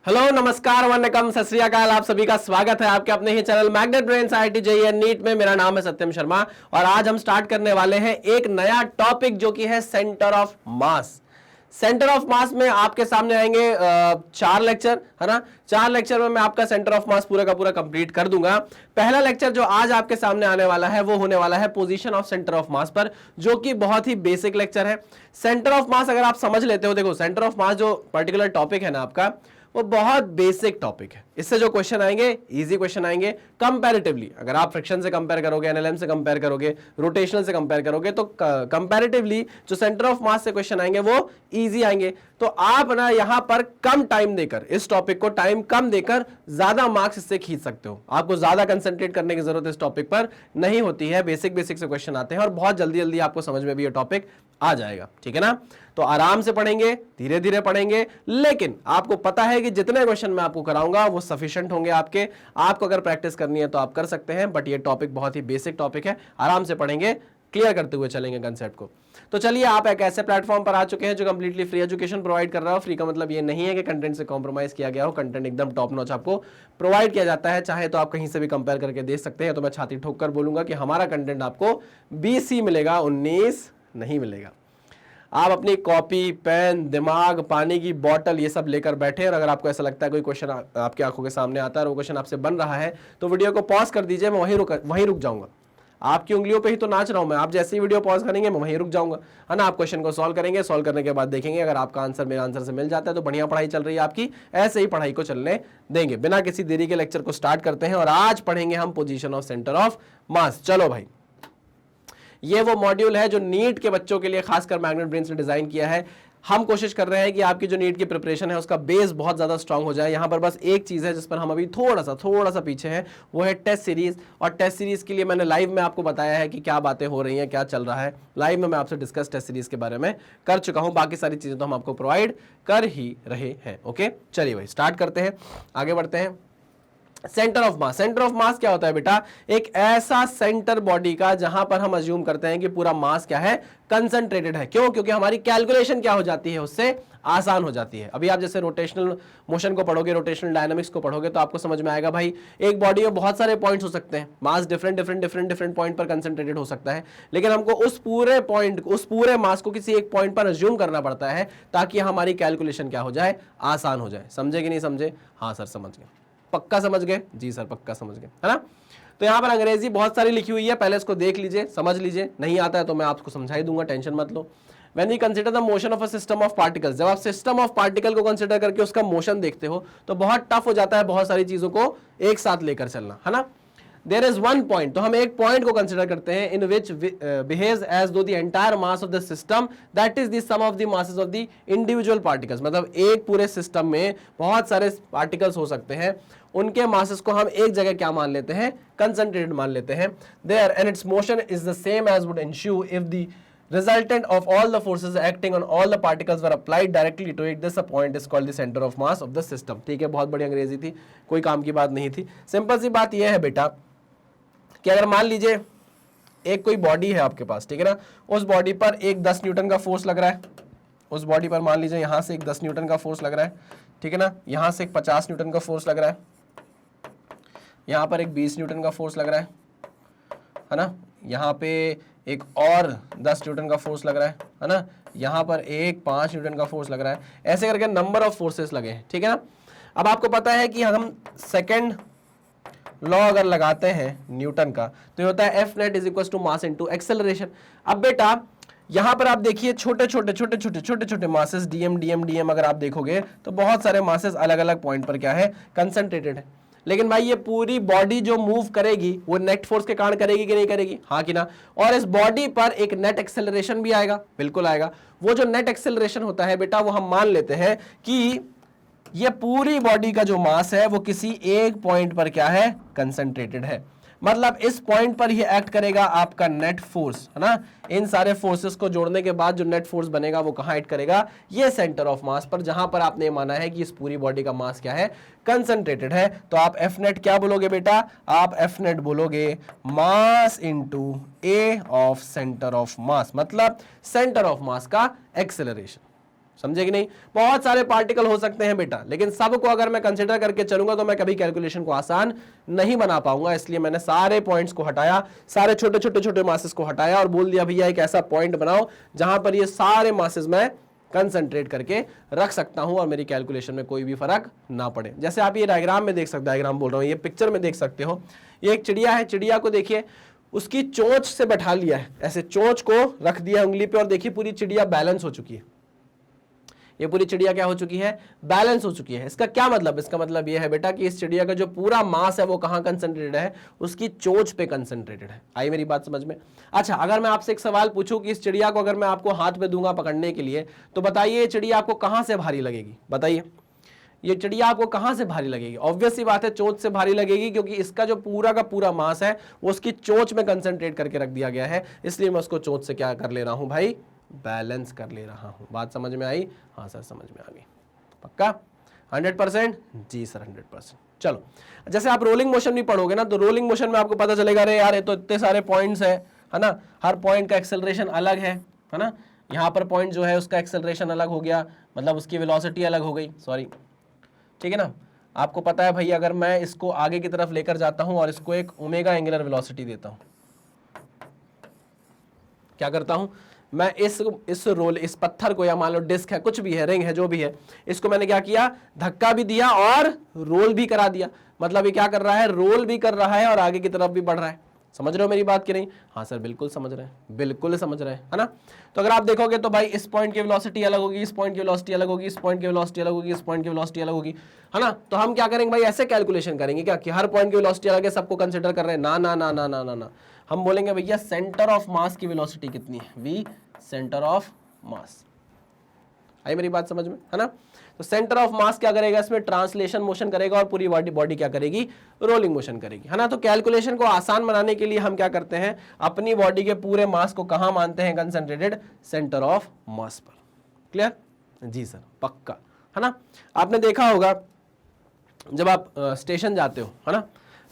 Hello, नमस्कार, वंदनकम, सत श्री अकाल। आप सभी का स्वागत है आपके अपने ही channel magnet brains IIT JEE NEET में। मेरा नाम है सत्यम शर्मा और आज हम स्टार्ट करने वाले हैं एक नया टॉपिक जो कि है centre of mass. Centre of मास में आपके सामने आएंगे 4 लेक्चर, है ना। 4 लेक्चर में मैं आपका सेंटर ऑफ मास पूरा का पूरा कंप्लीट कर दूंगा। पहला लेक्चर जो आज आपके सामने आने वाला है वो होने वाला है पोजीशन ऑफ सेंटर ऑफ मास पर, जो कि बहुत ही बेसिक लेक्चर है। सेंटर ऑफ मास अगर आप समझ लेते हो, देखो सेंटर ऑफ मास जो पर्टिकुलर टॉपिक है ना आपका, वो बहुत बेसिक टॉपिक है। इससे जो क्वेश्चन आएंगे इजी क्वेश्चन आएंगे कंपैरेटिवली। अगर आप फ्रिक्शन से कंपेयर करोगे, एनएलएम से कंपेयर करोगे, रोटेशनल से कंपेयर करोगे, तो कंपैरेटिवली जो सेंटर ऑफ मास से क्वेश्चन आएंगे वो इजी आएंगे। तो आप ना यहां पर कम टाइम देकर, इस टॉपिक को टाइम कम देकर ज्यादा मार्क्स इससे खींच सकते हो। आपको ज्यादा कंसंट्रेट करने की जरूरत इस टॉपिक पर नहीं होती है। बेसिक से क्वेश्चन आते हैं और बहुत जल्दी जल्दी आपको समझ में भी ये टॉपिक आ जाएगा, ठीक है ना। तो आराम से पढ़ेंगे, धीरे धीरे पढ़ेंगे, लेकिन आपको पता है कि जितने क्वेश्चन मैं आपको कराऊंगा वो सफिशिएंट होंगे आपके। आपको अगर प्रैक्टिस करनी है तो आप कर सकते हैं, बट ये टॉपिक बहुत ही बेसिक टॉपिक है। आराम से पढ़ेंगे, क्लियर करते हुए चलेंगे कंसेप्ट को। तो चलिए, आप एक ऐसे प्लेटफॉर्म पर आ चुके हैं जो कंप्लीटली फ्री एजुकेशन प्रोवाइड कर रहा हो। फ्री का मतलब ये नहीं है कि कंटेंट से कॉम्प्रोमाइज किया गया हो। कंटेंट एकदम टॉप नॉच आपको प्रोवाइड किया जाता है। चाहे तो आप कहीं से भी कंपेयर करके देख सकते हैं। तो मैं छाती ठोक कर बोलूंगा कि हमारा कंटेंट आपको 20 मिलेगा, 19 नहीं मिलेगा। आप अपनी कॉपी, पेन, दिमाग, पानी की बोतल ये सब लेकर बैठे, और अगर आपको ऐसा लगता है कोई क्वेश्चन आपकी आंखों के सामने आता है और वो क्वेश्चन आपसे बन रहा है, तो वीडियो को पॉज कर दीजिए। मैं वहीं रुक जाऊंगा। आपकी उंगलियों पे ही तो नाच रहा हूं मैं। आप जैसे ही वीडियो पॉज करेंगे मैं वहीं रुक जाऊंगा, है ना। आप क्वेश्चन को सॉल्व करेंगे, सॉल्व करने के बाद देखेंगे अगर आपका आंसर मेरे आंसर से मिल जाता है तो बढ़िया पढ़ाई चल रही है आपकी। ऐसे ही पढ़ाई को चलने देंगे। बिना किसी देरी के लेक्चर को स्टार्ट करते हैं और आज पढ़ेंगे हम पोजीशन ऑफ सेंटर ऑफ मास। चलो भाई, ये वो मॉड्यूल है जो नीट के बच्चों के लिए खासकर मैग्नेट ब्रेन्स ने डिजाइन किया है। हम कोशिश कर रहे हैं कि आपकी जो नीट की प्रिपरेशन है उसका बेस बहुत ज्यादा स्ट्रांग हो जाए। यहां पर बस एक चीज है जिस पर हम अभी थोड़ा सा पीछे हैं, वो है टेस्ट सीरीज। और टेस्ट सीरीज के लिए मैंने लाइव में आपको बताया है कि क्या बातें हो रही हैं, क्या चल रहा है। लाइव में मैं आपसे डिस्कस टेस्ट सीरीज के बारे में कर चुका हूं। बाकी सारी चीजें तो हम आपको प्रोवाइड कर ही रहे हैं। ओके, चलिए भाई स्टार्ट करते हैं, आगे बढ़ते हैं। Centre of mass. Centre of मास क्या होता है बेटा? एक ऐसा सेंटर बॉडी का जहां पर हम अज्यूम करते हैं कि पूरा मास क्या है, कंसंट्रेटेड है। क्यों? क्योंकि हमारी कैलकुलेशन क्या हो जाती है, उससे आसान हो जाती है। अभी आप जैसे रोटेशनल मोशन को पढ़ोगे, रोटेशनल डायनामिक्स को पढ़ोगे, तो आपको समझ में आएगा भाई एक बॉडी में बहुत सारे पॉइंट्स हो सकते हैं। मास डिफरेंट पॉइंट पर कंसंट्रेटेड हो सकता है, लेकिन हमको उस पूरे पॉइंट, उस पूरे मास को किसी एक पॉइंट पर अज्यूम करना पड़ता है ताकि हमारी कैलकुलेशन क्या हो जाए, आसान हो जाए। समझे कि नहीं समझे? हाँ सर समझ गए। पक्का समझ गए? जी सर पक्का समझ गए, है ना। तो यहां पर अंग्रेजी बहुत सारी लिखी हुई है, पहले इसको देख लीजिए, समझ लीजिए। नहीं आता है तो मैं आपको समझा ही दूंगा, टेंशन मत लो। When we consider the motion of a system of particles, जब आप सिस्टम ऑफ पार्टिकल को कंसिडर करके उसका मोशन देखते हो तो बहुत टफ हो जाता है बहुत सारी चीजों को एक साथ लेकर चलना, है ना। There is one point, तो हम एक पॉइंट को कंसिडर करते हैं in which behaves as though the entire mass of the system that is the sum of the masses of the individual particles। मतलब एक पूरे सिस्टम में बहुत सारे पार्टिकल्स हो सकते हैं, उनके मासेस को हम एक जगह क्या मान लेते हैं, कंसंट्रेटेड मान लेते हैं। There and its motion is the same as would ensue if the resultant of all the forces acting on all the particles were applied directly to it। This point is called the center of mass of the system। ठीक है, बहुत बड़ी अंग्रेजी थी, कोई काम की बात नहीं थी। सिंपल सी बात यह है बेटा कि अगर मान लीजिए एक कोई बॉडी है आपके पास, ठीक है ना, उस बॉडी पर एक 10 न्यूटन का फोर्स लग रहा है। उस बॉडी पर मान लीजिए यहां से एक 10 न्यूटन का फोर्स लग रहा है, ठीक है ना। यहां से एक 50 न्यूटन का फोर्स लग रहा है, यहां पर एक 20 न्यूटन का फोर्स लग रहा है ना। यहां पे एक और 10 न्यूटन का फोर्स लग रहा है ना। यहां पर एक 5 न्यूटन का फोर्स लग रहा है। ऐसे करके नंबर ऑफ फोर्सेस लगे हैं, ठीक है ना। अब आपको पता है कि हम सेकेंड लॉ अगर लगाते हैं न्यूटन का, तो ये होता है F net is equal to mass into acceleration. अब बेटा यहां पर आप देखिए छोटे छोटे मासेस डीएम अगर आप देखोगे तो बहुत सारे मासेस अलग अलग पॉइंट पर क्या है, कंसंट्रेटेड है। लेकिन भाई ये पूरी बॉडी जो मूव करेगी वो नेट फोर्स के कारण करेगी कि नहीं करेगी? हाँ कि ना। और इस बॉडी पर एक नेट एक्सेलरेशन भी आएगा, बिल्कुल आएगा। वो जो नेट एक्सेलरेशन होता है बेटा, वो हम मान लेते हैं कि ये पूरी बॉडी का जो मास है वो किसी एक पॉइंट पर क्या है, कंसंट्रेटेड है। मतलब इस पॉइंट पर ही एक्ट करेगा आपका नेट फोर्स, है ना। इन सारे फोर्सेस को जोड़ने के बाद जो नेट फोर्स बनेगा वो कहां एक्ट करेगा, ये सेंटर ऑफ मास पर, जहां पर आपने माना है कि इस पूरी बॉडी का मास क्या है, कंसंट्रेटेड है। तो आप एफ नेट क्या बोलोगे बेटा? आप एफ नेट बोलोगे mass into A of centre of मास, मतलब सेंटर ऑफ मास का एक्सेलरेशन। समझे कि नहीं? बहुत सारे पार्टिकल हो सकते हैं बेटा, लेकिन सबको अगर मैं कंसिडर करके चलूंगा तो मैं कभी कैलकुलेशन को आसान नहीं बना पाऊंगा। इसलिए मैंने सारे पॉइंट्स को हटाया, सारे छोटे छोटे छोटे मासेस को हटाया और बोल दिया भैया एक ऐसा पॉइंट बनाओ जहां पर ये सारे मासेस मैं कंसंट्रेट करके रख सकता हूं और मेरी कैलकुलेशन में कोई भी फर्क ना पड़े। जैसे आप ये डायग्राम में देख सकते, डायग्राम बोल रहा हूं, ये पिक्चर में देख सकते हो। ये एक चिड़िया है, चिड़िया को देखिए उसकी चोंच से बैठा लिया है, ऐसे चोंच को रख दिया उंगली पे और देखिए पूरी चिड़िया बैलेंस हो चुकी है। ये पूरी चिड़िया क्या हो चुकी है? बैलेंस हो चुकी है। इसका क्या मतलब? इसका मतलब ये है बेटा कि इस चिड़िया का जो पूरा मास है वो कहां कंसंट्रेटेड है? उसकी चोंच पे कंसंट्रेटेड है। आई मेरी बात समझ में? अच्छा, अगर मैं आपसे एक सवाल पूछूं कि इस चिड़िया को अगर मैं आपको हाथ पे दूंगा पकड़ने के लिए, तो बताइए ये चिड़िया आपको कहां से भारी लगेगी? बताइए ये चिड़िया आपको कहां से भारी लगेगी? ऑब्वियस सी बात है चोंच से भारी लगेगी, क्योंकि इसका जो पूरा का पूरा मास है वो उसकी चोंच में कंसंट्रेट करके रख दिया गया है। इसलिए मैं उसको चोंच से क्या कर ले रहा हूं भाई? बैलेंस कर ले रहा हूं। बात समझ में आई? हाँ सर समझ में आ गई। पक्का 100%? जी सर 100%। चलो, जैसे आप रोलिंग मोशन भी पढ़ोगे ना, तो रोलिंग मोशन में आपको पता चलेगा अरे यार ये तो इतने सारे पॉइंट्स है ना, हर पॉइंट का एक्सेलरेशन अलग है ना। यहाँ पर पॉइंट जो है उसका एक्सेलरेशन अलग हो गया, मतलब उसकी वेलोसिटी अलग हो गई, सॉरी, ठीक है ना। आपको पता है भाई अगर मैं इसको आगे की तरफ लेकर जाता हूं और इसको एक ओमेगा एंगुलर वेलोसिटी देता हूं, क्या करता हूं मैं? इस पत्थर को, या मान लो डिस्क है, कुछ भी है, रिंग है, जो भी है, इसको मैंने क्या किया? धक्का भी दिया और रोल भी करा दिया। मतलब ये क्या कर रहा है? रोल भी कर रहा है और आगे की तरफ भी बढ़ रहा है। समझ रहे हो मेरी बात कि नहीं? हाँ सर बिल्कुल समझ रहे हैं, बिल्कुल समझ रहे हैं, है ना। तो अगर आप देखोगे तो भाई इस पॉइंट की वेलोसिटी अलग होगी, इस पॉइंट की वेलोसिटी अलग होगी, इस पॉइंट की वेलोसिटी अलग होगी, इस पॉइंट की वेलोसिटी अलग होगी, है ना। तो हम क्या करेंगे भाई? ऐसे कैलकुलेशन करेंगे क्या कि हर पॉइंट की वेलोसिटी अलग है, सबको कंसिडर कर रहे हैं? ना ना ना ना ना ना ना, हम बोलेंगे भैया सेंटर ऑफ मास की वेलोसिटी कितनी है? V centre of mass. आई मेरी बात समझ में, है ना। तो सेंटर ऑफ मास क्या करेगा? इसमें ट्रांसलेशन मोशन करेगा और पूरी बॉडी क्या करेगी? रोलिंग मोशन करेगी, है ना। तो कैलकुलेशन को आसान बनाने के लिए हम क्या करते हैं? अपनी बॉडी के पूरे मास को कहां मानते हैं कंसंट्रेटेड? सेंटर ऑफ मास पर। क्लियर? जी सर पक्का, है ना। आपने देखा होगा जब आप स्टेशन जाते हो, है ना,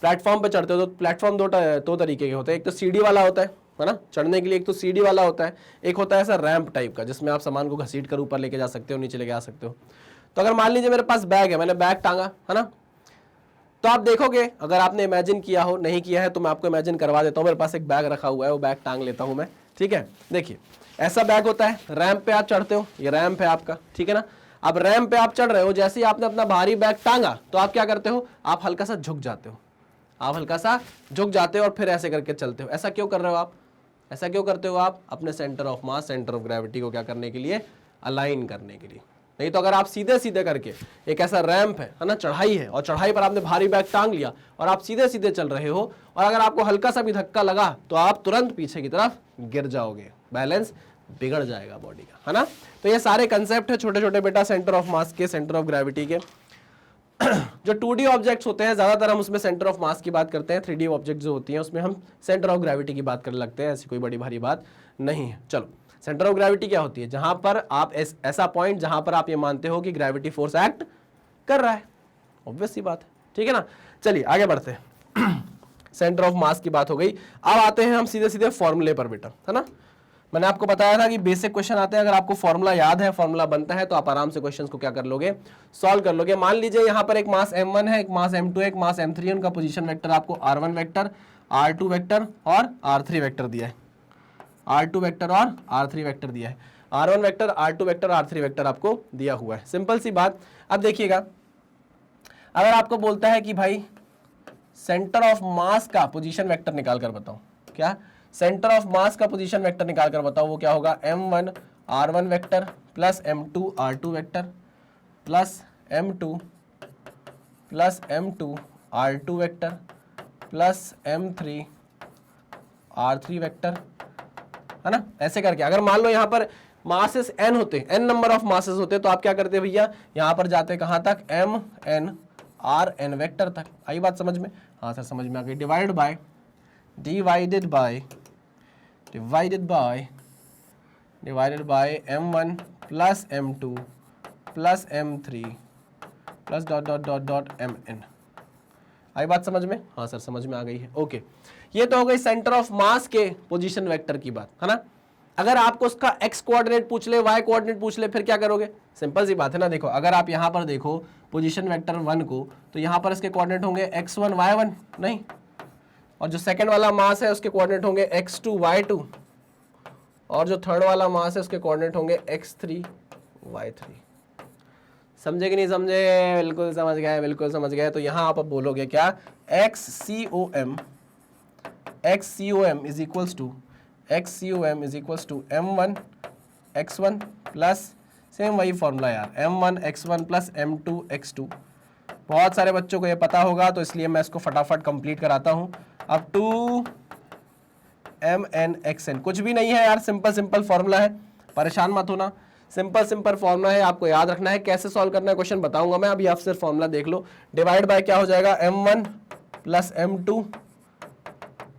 प्लेटफॉर्म पे चढ़ते हो, तो प्लेटफॉर्म दो तरीके के होते हैं। एक तो सीढ़ी वाला होता है ना, चढ़ने के लिए। एक तो सीढ़ी वाला होता है, एक होता है ऐसा रैंप टाइप का, जिसमें आप सामान को घसीट कर ऊपर लेके जा सकते हो, नीचे लेके आ सकते हो। तो अगर मान लीजिए मेरे पास बैग है, मैंने बैग टांगा, है ना, तो आप देखोगे, अगर आपने इमेजिन किया हो, नहीं किया है तो मैं आपको इमेजिन करवा देता हूँ। मेरे पास एक बैग रखा हुआ है, वो बैग टांग लेता हूँ मैं, ठीक है। देखिए ऐसा बैग होता है, रैंप पे आप चढ़ते हो, ये रैंप है आपका, ठीक है ना। अब रैंप पे आप चढ़ रहे हो, जैसे ही आपने अपना भारी बैग टांगा तो आप क्या करते हो? आप हल्का सा झुक जाते हो, आप हल्का सा झुक जाते हो और फिर ऐसे करके चलते हो। ऐसा क्यों कर रहे हो आप? ऐसा क्यों करते हो आप? अपने centre of mass, centre of gravity को क्या करने के लिए? अलाइन करने के लिए। नहीं तो अगर आप सीधे सीधे करके, एक ऐसा रैंप है ना, चढ़ाई है, और चढ़ाई पर आपने भारी बैग टांग लिया और आप सीधे सीधे चल रहे हो, और अगर आपको हल्का सा भी धक्का लगा तो आप तुरंत पीछे की तरफ गिर जाओगे, बैलेंस बिगड़ जाएगा बॉडी का, है ना। तो ये सारे कंसेप्ट है छोटे छोटे बेटा, सेंटर ऑफ मास के, सेंटर ऑफ ग्रेविटी के। जो 2D ऑब्जेक्ट्स होते हैं ज्यादातर हम उसमें सेंटर ऑफ मास की बात करते हैं, 3D ऑब्जेक्ट जो होती हैं उसमें हम सेंटर ऑफ ग्रेविटी की बात करने लगते हैं। ऐसी कोई बड़ी भारी बात नहीं है। चलो, सेंटर ऑफ ग्रेविटी क्या होती है? जहां पर आप ऐसा पॉइंट जहां पर आप ये मानते हो कि ग्रेविटी फोर्स एक्ट कर रहा है, ऑब्वियस सी बात है, ठीक है ना। चलिए आगे बढ़ते हैं। सेंटर ऑफ मास की बात हो गई, अब आते हैं हम सीधे सीधे फॉर्मूले पर बेटा, है ना। मैंने आपको बताया था कि बेसिक क्वेश्चन आते हैं, अगर आपको फॉर्मूला याद है, फॉर्मूला बनता है, तो आप आराम से क्वेश्चंस को क्या कर लोगे? सॉल्व कर लोगे। मान लीजिए यहाँ पर एक मास m1 है, एक मास m2 है, एक मास m3 है, उनका पोजीशन वेक्टर आपको r1 वेक्टर, r2 वेक्टर और r3 वेक्टर दिया है। r2 वेक्टर और r3 वेक्टर दिया है। r1 vector, r2 vector, r3 vector आपको दिया हुआ है। सिंपल सी बात। अब देखिएगा, अगर आपको बोलता है कि भाई सेंटर ऑफ मास का पोजीशन वेक्टर निकाल कर बताओ, क्या सेंटर ऑफ मास का पोजीशन वेक्टर निकाल कर बताओ, वो क्या होगा? m1 r1 vector plus m2 r2 vector plus m2 r2 vector plus m3 r3 vector, है ना। ऐसे करके अगर मान लो यहाँ पर मासेस n होते, n नंबर ऑफ मासेस होते, तो आप क्या करते भैया? यहाँ पर जाते कहाँ तक? m n r n vector तक। आई बात समझ में? हाँ सर समझ में आ गई। Divided by m1 plus m2 plus m3 plus dot mn। आई बात समझ में? हाँ सर समझ में आ गई है। ओके, ये तो हो गई सेंटर ऑफ मास के पोजीशन वेक्टर की बात, है ना। अगर आपको उसका x कोऑर्डिनेट पूछ ले, y कोऑर्डिनेट पूछ ले, फिर क्या करोगे? सिंपल सी बात है ना। देखो अगर आप यहां पर देखो पोजीशन वेक्टर 1 को, तो यहां पर इसके कोऑर्डिनेट होंगे x1 y1 नहीं, और जो सेकंड वाला मास है उसके कोऑर्डिनेट होंगे x2 y2, और जो थर्ड वाला मास है उसके कोऑर्डिनेट होंगे x3 y3। समझे कि नहीं समझे? बिल्कुल समझ गए, बिल्कुल समझ गए। तो यहां आप अब बोलोगे क्या? XCOM is equals to m1 x1 plus, same वही फॉर्मूला यार, m1 x1 plus m2 x2। बहुत सारे बच्चों को ये पता होगा, तो इसलिए मैं इसको फटाफट कंप्लीट कराता हूं। अब टू mn xn, कुछ भी नहीं है यार, सिंपल फॉर्मूला है, परेशान मत होना। सिंपल फॉर्मूला है, आपको याद रखना है। कैसे सॉल्व करना है क्वेश्चन बताऊंगा मैं, अभी आप सिर्फ फॉर्मूला देख लो। डिवाइड बाय क्या हो जाएगा? m1 plus m2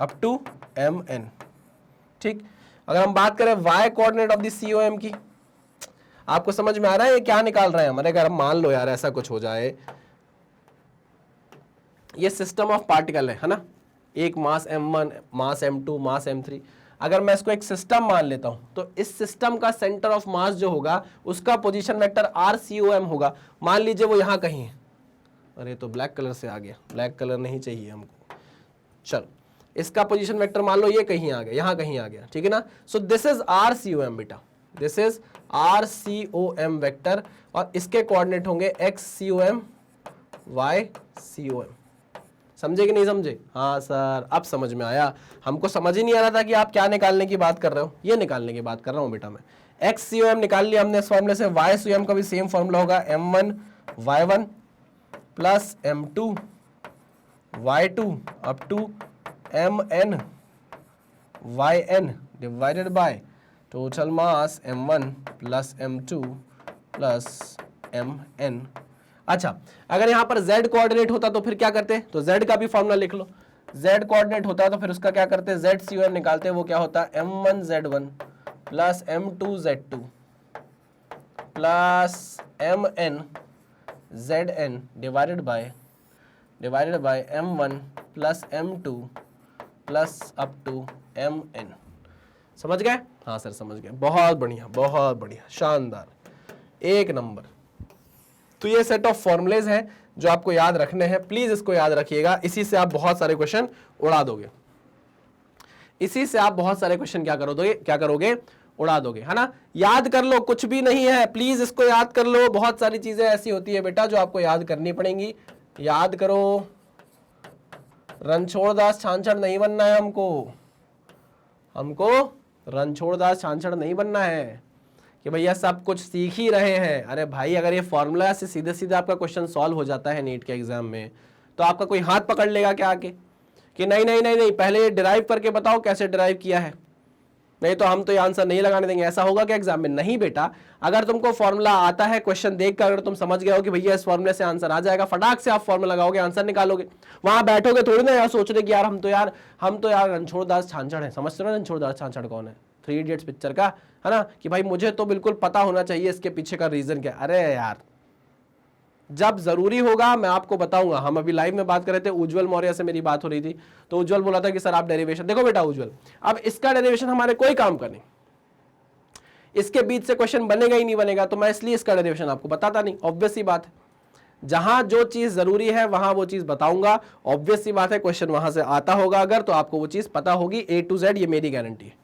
up to mn। ठीक, अगर हम बात करें y coordinate of the COM की, आपको समझ में आ रहा है ये क्या निकाल रहे हैं हमारे? अगर हम मान लो यार ऐसा कुछ हो जाए, ये सिस्टम ऑफ पार्टिकल है ना, एक मास m1, मास m2, मास m3। अगर मैं इसको एक सिस्टम मान लेता हूं, तो इस सिस्टम का सेंटर ऑफ मास जो होगा उसका पोजीशन वेक्टर RCOM होगा। मान लीजिए वो यहां कहीं है। अरे तो ब्लैक कलर से आ गया, ब्लैक कलर नहीं चाहिए हमको। चलो इसका पोजीशन वेक्टर मान लो ये कहीं आ गया, यहां कहीं आ गया, ठीक है ना। सो दिस इज RCOM बेटा, दिस इज RCOM वेक्टर, और इसके कोऑर्डिनेट होंगे XCOM YCOM। समझे कि नहीं समझे? हाँ सर अब समझ में आया। हमको समझ ही नहीं आ रहा था कि आप क्या निकालने की बात कर रहे हो। ये निकालने की बात कर रहा हूं बेटा मैं। XCOM निकाल लिया हमने इस फॉर्मूले से, YCOM का भी सेम फॉर्मूला होगा, m1 y1 plus m2 y2 up to mn yn divided by total mass m1 plus m2 plus mn। अच्छा, अगर यहां पर z कोऑर्डिनेट होता तो फिर क्या करते? तो z का भी फॉर्मूला लिख लो। z कोऑर्डिनेट होता तो फिर उसका क्या करते? ZCOM निकालते। वो क्या होता? m1 z1 plus m2 z2 plus mn zn divided by m1 plus m2 plus up to mn। समझ गए? हाँ सर समझ गए, बहुत बढ़िया, बहुत बढ़िया, शानदार, एक नंबर। तो ये सेट ऑफ फॉर्मूलेज हैं जो आपको याद रखने हैं, प्लीज इसको याद रखिएगा। इसी से आप बहुत सारे क्वेश्चन उड़ा दोगे, इसी से आप बहुत सारे क्वेश्चन क्या करोगे? उड़ा दोगे, है ना। याद कर लो, कुछ भी नहीं है, प्लीज इसको याद कर लो। बहुत सारी चीजें ऐसी होती है बेटा जो आपको याद करनी पड़ेंगी। याद करो, रणछोड़दास छाछड़ नहीं बनना है हमको रणछोड़दास छाछड़ नहीं बनना है कि भैया सब कुछ सीख ही रहे हैं। अरे भाई, अगर ये फॉर्मूला से सीधे सीधे आपका क्वेश्चन सॉल्व हो जाता है नीट के एग्जाम में, तो आपका कोई हाथ पकड़ लेगा क्या आके कि नहीं नहीं नहीं नहीं पहले ये डिराइव करके बताओ कैसे डिराइव किया है, नहीं तो हम तो ये आंसर नहीं लगाने देंगे। ऐसा होगा क्या एग्जाम में? नहीं बेटा, अगर तुमको फॉर्मूला आता है, क्वेश्चन देखकर अगर तुम समझ गए हो कि भैया इस फॉर्मूले से आंसर आ जाएगा, फटाक से आप फॉर्मूला लगाओगे, आंसर निकालोगे। वहां बैठोगे थोड़ी ना यार सोच रहे कि यार हम तो यार रणछोड़दास छाछड़ है। समझते हो रणछोड़दास छाछड़ कौन है? 3 इडियट्स पिक्चर का, है ना, कि भाई मुझे तो बिल्कुल पता होना चाहिए इसके पीछे का रीजन क्या। अरे यार, जब जरूरी होगा मैं आपको बताऊंगा। हम अभी लाइव में बात कर रहे थे, उज्जवल मौर्य से मेरी बात हो रही थी, तो उज्जवल बोला था कि सर आप डेरिवेशन देखो। बेटा उज्जवल, अब इसका डेरिवेशन हमारे कोई काम का नहीं, इसके बीच से क्वेश्चन बनेगा ही नहीं बनेगा, तो मैं इसलिए इसका डेरिवेशन आपको बताता नहीं। ऑब्वियस सी बात है, जहां जो चीज जरूरी है वहां वो चीज बताऊंगा। ऑब्वियस सी बात है, क्वेश्चन वहां से आता होगा अगर, तो आपको वो चीज पता होगी A to Z, ये मेरी गारंटी है।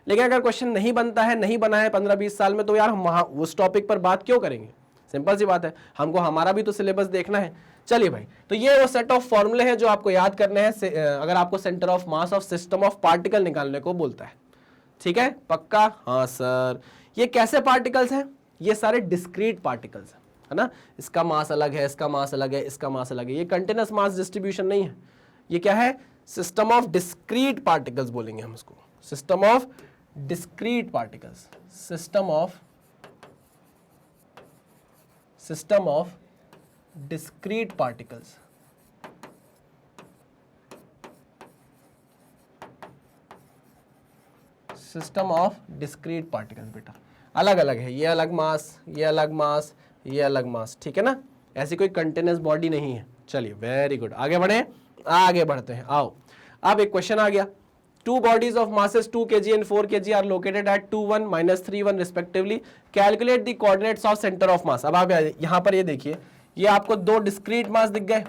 लेकिन अगर क्वेश्चन नहीं बनता है, नहीं बना है 15-20 साल में, तो यार हम वहां उस टॉपिक पर बात क्यों करेंगे? सिंपल सी बात है, हमको हमारा भी तो सिलेबस देखना है। चलिए भाई, तो ये वो सेट ऑफ फॉर्मूले हैं जो आपको याद करने हैं अगर आपको centre of mass of system of particle निकालने को बोलता है। ठीक है, पक्का? हाँ सर। ये कैसे पार्टिकल्स हैं? ये सारे डिस्क्रीट पार्टिकल्स है ना। इसका मास अलग है, इसका मास अलग है, इसका मास अलग है। ये कंटिन्यूअस मास डिस्ट्रीब्यूशन नहीं है, ये क्या है? सिस्टम ऑफ डिस्क्रीट पार्टिकल्स बोलेंगे हम इसको, system of discrete particles, system of discrete particles. System of discrete particles बेटा अलग अलग है, ये अलग मास, ये अलग मास, ये अलग मास, ठीक है ना। ऐसी कोई कंटिन्यूअस बॉडी नहीं है। चलिए वेरी गुड, आगे बढ़े, आगे बढ़ते हैं। आओ, अब एक क्वेश्चन आ गया Two bodies of masses 2 kg and 4 kg are located at 2 1 minus 3 1 respectively. Calculate the coordinates of center of mass. अब आप यहां पर ये देखिए, ये आपको दो डिस्क्रीट मास दिख गए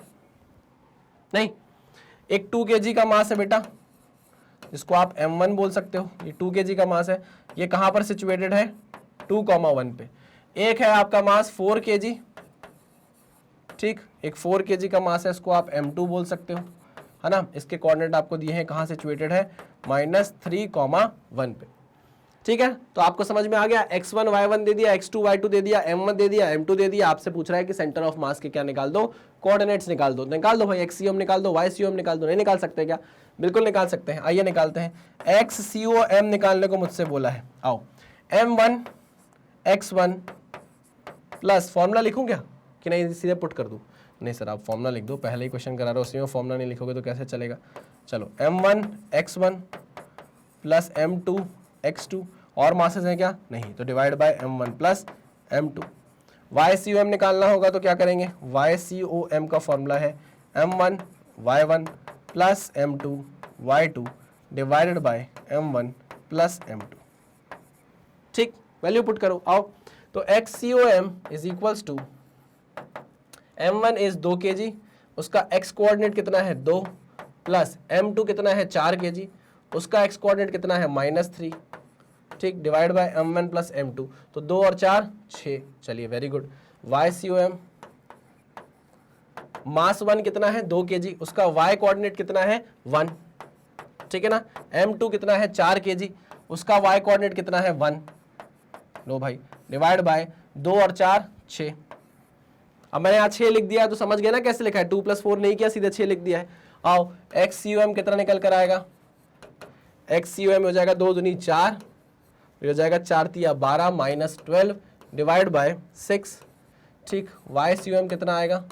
नहीं? एक 2 kg का मास है बेटा, जिसको आप m1 बोल सकते हो, ये 2 kg का मास है। ये कहां पर सिचुएटेड है? 2,1 पे। एक है आपका मास 4 kg, ठीक, एक 4 kg का मास है, इसको आप m2 बोल सकते हो, है ना। इसके कोऑर्डिनेट आपको दिए हैं, कहां सिचुएटेड है? -3,1 पे, ठीक है। तो आपको समझ में आ गया, x1 y1 दे दिया, x2 y2 दे दिया, m1 दे दिया, m2 दे दिया। आपसे पूछ रहा है कि सेंटर ऑफ मास के क्या निकाल दो, कोऑर्डिनेट्स निकाल दो। निकाल दो भाई, XCOM निकाल दो, YCOM निकाल दो। नहीं निकाल सकते क्या? बिल्कुल निकाल सकते हैं। आइए निकालते हैं। XCOM निकालने को मुझसे बोला है, आओ। m1 x1 प्लस, फॉर्मूला लिखूं क्या कि नहीं सीधे पुट कर दूं? नहीं सर, आप फॉर्मूला लिख दो, पहले ही क्वेश्चन करा रहे हो, उसी में फॉर्मूला नहीं लिखोगे तो कैसे चलेगा। चलो, m1 x1 plus m2 x2, और मासेस हैं क्या? नहीं, तो divide by m1 plus m2। YCOM निकालना होगा तो क्या करेंगे? YCOM का फॉर्मूला है m1 y1 plus m2 y2 divided by m1 plus m2, ठीक। वैल्यू पुट करो, आओ। तो XCOM is equals to m1 is 2 kg, उसका x कोऑर्डिनेट कितना है? 2, प्लस m2 कितना है? 4 kg, उसका x कोऑर्डिनेट कितना है? -3, ठीक, divide by m1 plus m2। तो 2 और 4 6, चलिए वेरी गुड। YCOM मास 1 कितना है? 2 kg, उसका y कोऑर्डिनेट कितना है? 1, ठीक है ना। m2 कितना है? 4 kg, उसका y कोऑर्डिनेट कितना है? 1। लो भाई, डिवाइड बाय 2 और 4 6। अब मैंने यहाँ 6 लिख दिया तो समझ गए ना कैसे लिखा है? 2 + 4 नहीं किया, सीधे 6 लिख दिया है। आओ, XCOM कितना निकल कर आएगा? XCOM हो जाएगा 2 दूनी 4, हो जाएगा 4 तिया 12 -12 डिवाइड बाय 6, ठीक। YCOM कितना आएगा?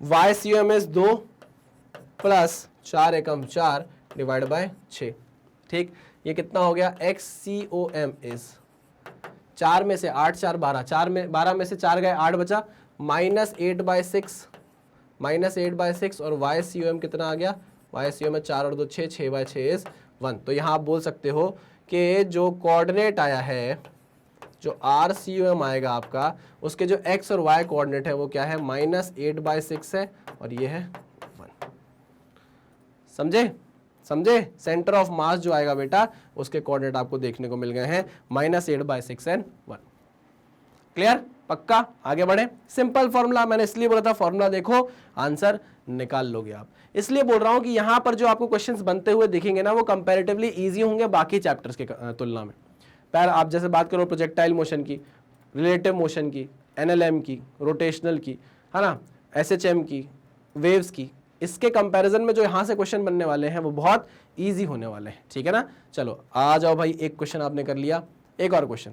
YCOM is 2 plus 4 Ekam 4 divide by 6, ठीक। ये कितना हो गया? XCOM इज 4 में से 8 4 12, 4 में 12 में से 4 गए, 8 बचा, -8/6, -8/6, और YCOM कितना आ गया? YCOM में 4 और 2 6, 6/6 इज 1। तो यहाँ आप बोल सकते हो कि जो कोऑर्डिनेट आया है, जो RCOM आएगा आपका, उसके जो x और y कोऑर्डिनेट है वो क्या है? -8/6 है, और ये है 1। समझे? समझे? सेंटर ऑफ मास जो आएगा बेटा, उसके कोऑर्डिनेट आपको देखने को मिल गए हैं -8/6 एंड 1। क्लियर? पक्का? आगे बढ़े। सिंपल फॉर्मूला, मैंने इसलिए बोला था फॉर्मूला देखो, आंसर निकाल लोगे आप। इसलिए बोल रहा हूं कि यहां पर जो आपको क्वेश्चंस बनते हुए दिखेंगे ना, वो कंपैरेटिवली इजी होंगे बाकी चैप्टर्स के तुलना में। पैर आप जैसे बात करो प्रोजेक्टाइल मोशन की, रिलेटिव मोशन की, NLM की, रोटेशनल की, है ना, SHM की, वेव्स की, इसके कंपैरिजन में जो यहाँ से क्वेश्चन बनने वाले हैं वो बहुत इजी होने वाले हैं, ठीक है ना। चलो आ जाओ भाई, एक क्वेश्चन आपने कर लिया, एक और क्वेश्चन।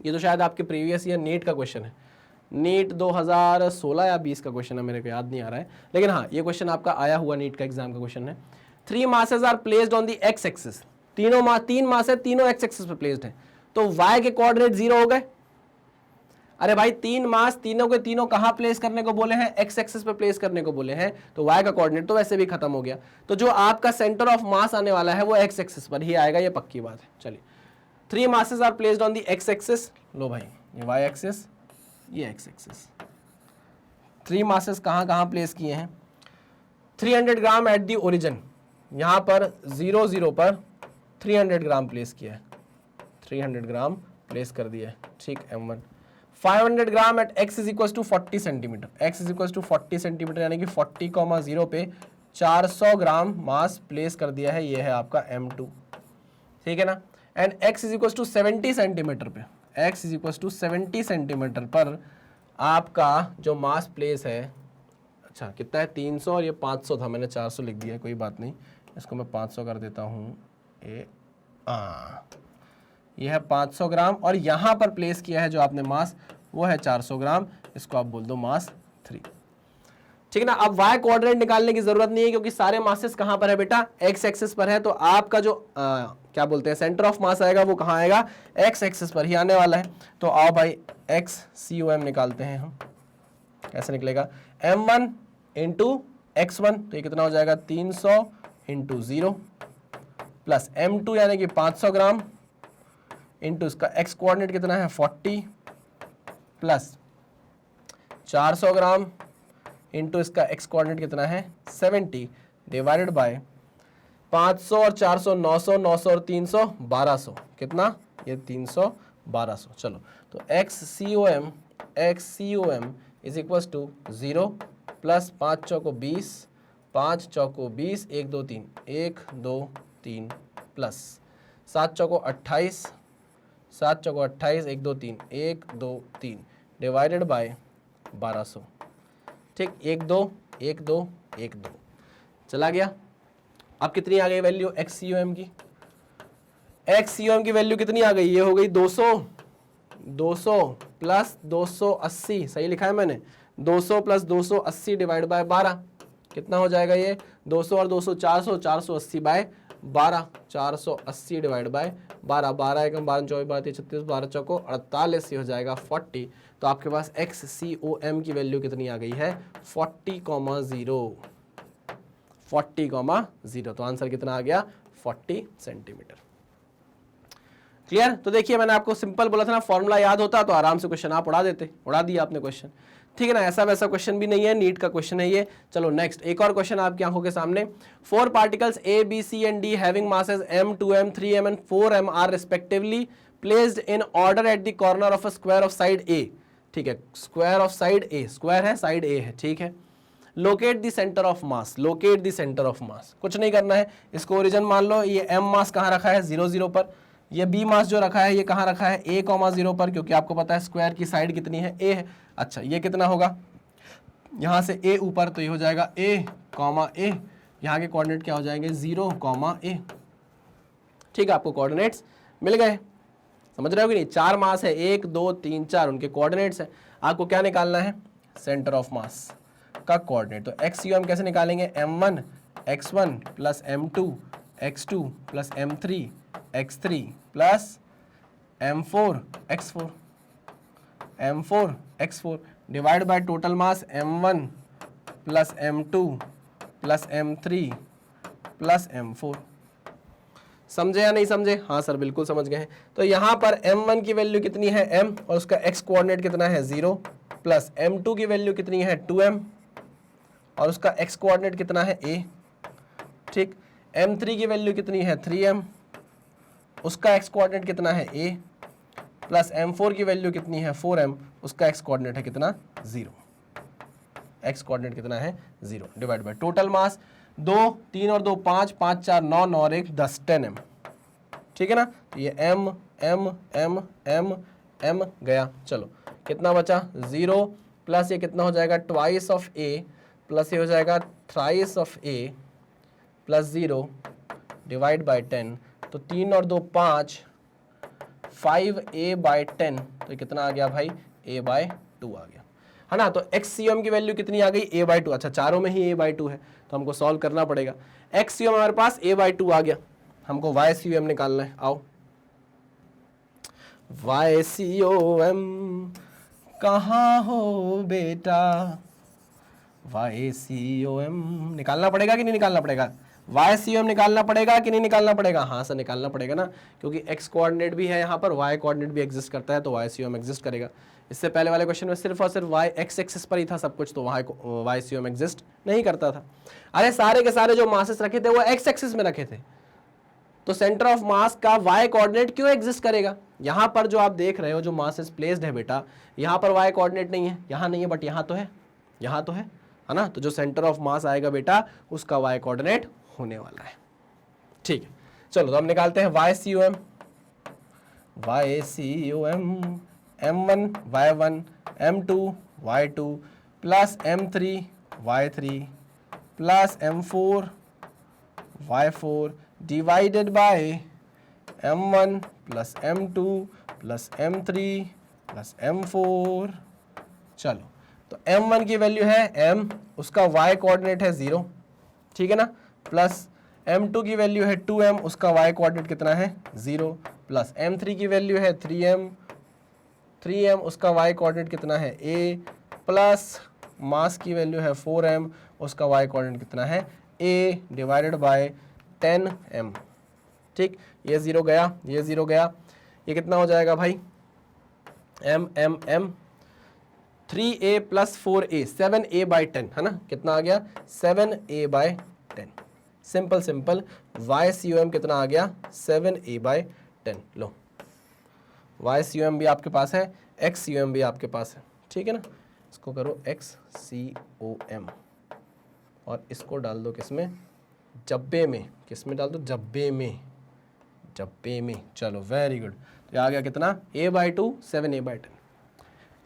ये तो शायद आपके प्रीवियस ईयर नीट का क्वेश्चन है, नीट 2016 या 20 का क्वेश्चन है, मेरे को याद नहीं आ रहा है, लेकिन हाँ ये क्वेश्चन आपका आया हुआ नीट का एग्जाम का क्वेश्चन है। 3 masses are placed on the x axis, तीन मास है, तीनों x एक्सिस पे प्लेस्ड है, तो y के कोऑर्डिनेट 0 हो गए। अरे भाई 3 मास तीनों के तीनों कहां प्लेस करने को बोले हैं? x एक्सिस पे प्लेस करने को बोले हैं, तो y का कोऑर्डिनेट तो वैसे भी खत्म हो गया, तो जो आपका सेंटर ऑफ मास आने वाला है वो x एक्सिस पर ही आएगा, ये पक्की बात है। चलिए, 3 masses are placed on the x axis, लो भाई ये y एक्सिस, ये x एक्सिस। 3 masses कहां प्लेस किए हैं? 300 ग्राम एट दी ओरिजिन, यहां पर 0 0 पर 300 ग्राम प्लेस किया है, 300 ग्राम प्लेस कर दिया है, ठीक। m1 500 gram at x is equal to 40 centimetre, x is equal to 40 centimetre, यानी कि 40,0 पे 400 ग्राम मास प्लेस कर दिया है, ये है आपका m2, ठीक है ना। And x is equal to 70 centimetre पे, x is equal to 70 centimetre पर आपका जो मास प्लेस है, अच्छा कितना है? 300, और ये 500 था, मैंने 400 लिख दिया, कोई बात नहीं, इसको मैं 500 कर देता हूँ। ये है 500 ग्राम, और यहाँ पर प्लेस किया है जो आपने मास, वो है 400 ग्राम, इसको आप बोल दो मास 3, ठीक है ना। अब y कोऑर्डिनेट निकालने की जरूरत नहीं है, क्योंकि सारे मासेस कहाँ पर है बेटा? x एक्सिस पर है, तो आपका जो क्या बोलते हैं सेंटर ऑफ मास आएगा वो कहाँ आएगा? x एक्सिस पर ही आने वाला है। तो आओ भाई XCOM निकालते हैं हम, कैसे निकलेगा? m1 इंटू x1, तो ये कितना हो जाएगा? 300 इंटू 0 प्लस m2 यानी कि 500 ग्राम इंटू इसका x कोऑर्डिनेट कितना है 40 प्लस 400 ग्राम इंटू इसका x कोऑर्डिनेट कितना है 70 डिवाइडेड बाय 500 और 400 900 900 और 300 1200 कितना ये 300 1200। चलो तो XCOM is equals to 0 plus 5 चौको 20 5 चौको 20 1 2 3 1 2 3 प्लस 7 चौको 28 7 चौको 28 1 2 3 1 2 3 डिवाइडेड बाय 1200। ठीक 1 2 1 2 1 2 चला गया। अब कितनी आ गई वैल्यू XCOM की? XCOM की वैल्यू कितनी आ गई? ये हो गई 200 प्लस 280, सही लिखा है मैंने, 200 प्लस 280 डिवाइड बाय 12 कितना हो जाएगा ये 200 और 200 400 480 बाय 12 480 डिवाइड बाय 12 12 एकम 12 24 12 36 12 चौको 48 ही हो जाएगा 40। तो आपके पास XCOM की वैल्यू कितनी आ गई है 40,0। तो आंसर कितना आ गया 40 सेंटीमीटर। क्लियर? तो देखिए मैंने आपको सिंपल बोला था ना, फॉर्मूला याद होता तो आराम से क्वेश्चन आप उड़ा देते, उड़ा दिया आपने क्वेश्चन। ठीक है ना, ऐसा वैसा क्वेश्चन भी नहीं है, नीट का क्वेश्चन है ये। चलो नेक्स्ट एक और क्वेश्चन आपकी आंखों के सामने। 4 particles A, B, C and D having masses m, 2m, 3m and 4m are respectively placed in order at the corner of a square of side A। ठीक है, square of side A, square है side A है, ठीक है। Locate the centre of mass, locate the centre of मास, कुछ नहीं करना है, इसको ओरिजिन मान लो। ये m मास कहाँ रखा है 0 0 पर, ये B मास जो रखा है ये कहाँ रखा है A, 0 पर, क्योंकि आपको पता है स्क्वायर की साइड कितनी है A है। अच्छा ये कितना होगा, यहाँ से A ऊपर तो ये हो जाएगा A, A, यहाँ के कोऑर्डिनेट क्या हो जाएंगे 0, A। ठीक है, आपको कोऑर्डिनेट्स मिल गए, समझ रहे हो कि नहीं? 4 मास है, 1 2 3 4 उनके कोऑर्डिनेट्स है। आपको क्या निकालना है सेंटर ऑफ मास का कोऑर्डिनेट। तो XCOM कैसे निकालेंगे, m1 x1 plus m2 x2 plus m3 x3 plus m4 x4 divide by total mass m1 plus m2 plus m3 plus m4। समझे या नहीं समझे? हाँ सर बिल्कुल समझ गए हैं। तो यहाँ पर m1 की वैल्यू कितनी है m और उसका x कोऑर्डिनेट कितना है 0 प्लस m2 की वैल्यू कितनी है 2m और उसका x कोऑर्डिनेट कितना है a। ठीक, m3 की वैल्यू कितनी है 3m, उसका x कोऑर्डिनेट कितना है a, प्लस m4 की वैल्यू कितनी है 4m, उसका x कोऑर्डिनेट है कितना 0, x कोऑर्डिनेट कितना है 0 डिवाइड बाय टोटल मास 2 3 और 2 5 5 4 9 9 और 1 10 10m। ठीक है ना, तो ये m m m m m गया। चलो कितना बचा 0 प्लस ये कितना हो जाएगा ट्वाइस ऑफ a प्लस ये हो जाएगा thrice of a plus 0 divide by 10। तो 3 और 2 5 5a बाय 10, तो कितना आ गया भाई a बाय 2 आ गया, है ना। तो XCOM की वैल्यू कितनी आ गई a बाय 2। अच्छा चारों में ही a बाय 2 है तो हमको सॉल्व करना पड़ेगा। XCOM हमारे पास a बाय 2 आ गया, हमको YCOM निकालना है। आओ YCOM कहाँ हो बेटा, YCOM निकालना पड़ेगा कि नहीं निकालना पड़ेगा? YCOM निकालना पड़ेगा कि नहीं निकालना पड़ेगा? हाँ सर निकालना पड़ेगा ना, क्योंकि x कोऑर्डिनेट भी है यहाँ पर, y कोऑर्डिनेट भी एग्जिस्ट करता है, तो YCOM एग्जिस्ट करेगा। इससे पहले वाले क्वेश्चन में सिर्फ और सिर्फ y x एक्सिस पर ही था सब कुछ, तो YCOM एग्जिस्ट नहीं करता था। अरे सारे के सारे जो मासेस रखे थे वो x एक्सिस में रखे थे, तो सेंटर ऑफ मास का y कोऑर्डिनेट क्यों एग्जिस्ट करेगा? यहाँ पर जो आप देख रहे हो जो मासेस प्लेस्ड है बेटा, यहाँ पर y कोऑर्डिनेट नहीं है, यहाँ नहीं है, बट यहाँ तो है, यहाँ तो है ना। तो जो सेंटर ऑफ मास आएगा बेटा उसका y कोऑर्डिनेट होने वाला है। ठीक है, चलो तो हम निकालते हैं YCOM m1 y1 m2 y2 plus m3 y3 plus m4 y4 divided by m1 plus m2 plus m3 plus m4। चलो तो m1 की वैल्यू है m, उसका y कोऑर्डिनेट है 0, ठीक है ना, प्लस m2 की वैल्यू है 2m, उसका y कोऑर्डिनेट कितना है 0, प्लस m3 की वैल्यू है 3m, उसका y कोऑर्डिनेट कितना है a, प्लस मास की वैल्यू है 4m, उसका y कोऑर्डिनेट कितना है A डिवाइडेड बाय 10m। ठीक, ये 0 गया, ये 0 गया, ये कितना हो जाएगा भाई, m 3a plus 4a 7a by 10 है ना, कितना आ गया 7a by 10। Simple simple, YCOM कितना आ गया 7a बाई 10। लो YCOM भी आपके पास है, XCOM भी आपके पास है, ठीक है ना। इसको करो XCOM और इसको डाल दो किसमें, जब्बे में, किसमें डाल दो, जब्बे में, जब्बे में। चलो वेरी गुड, तो आ गया कितना a by 2 7a by 10।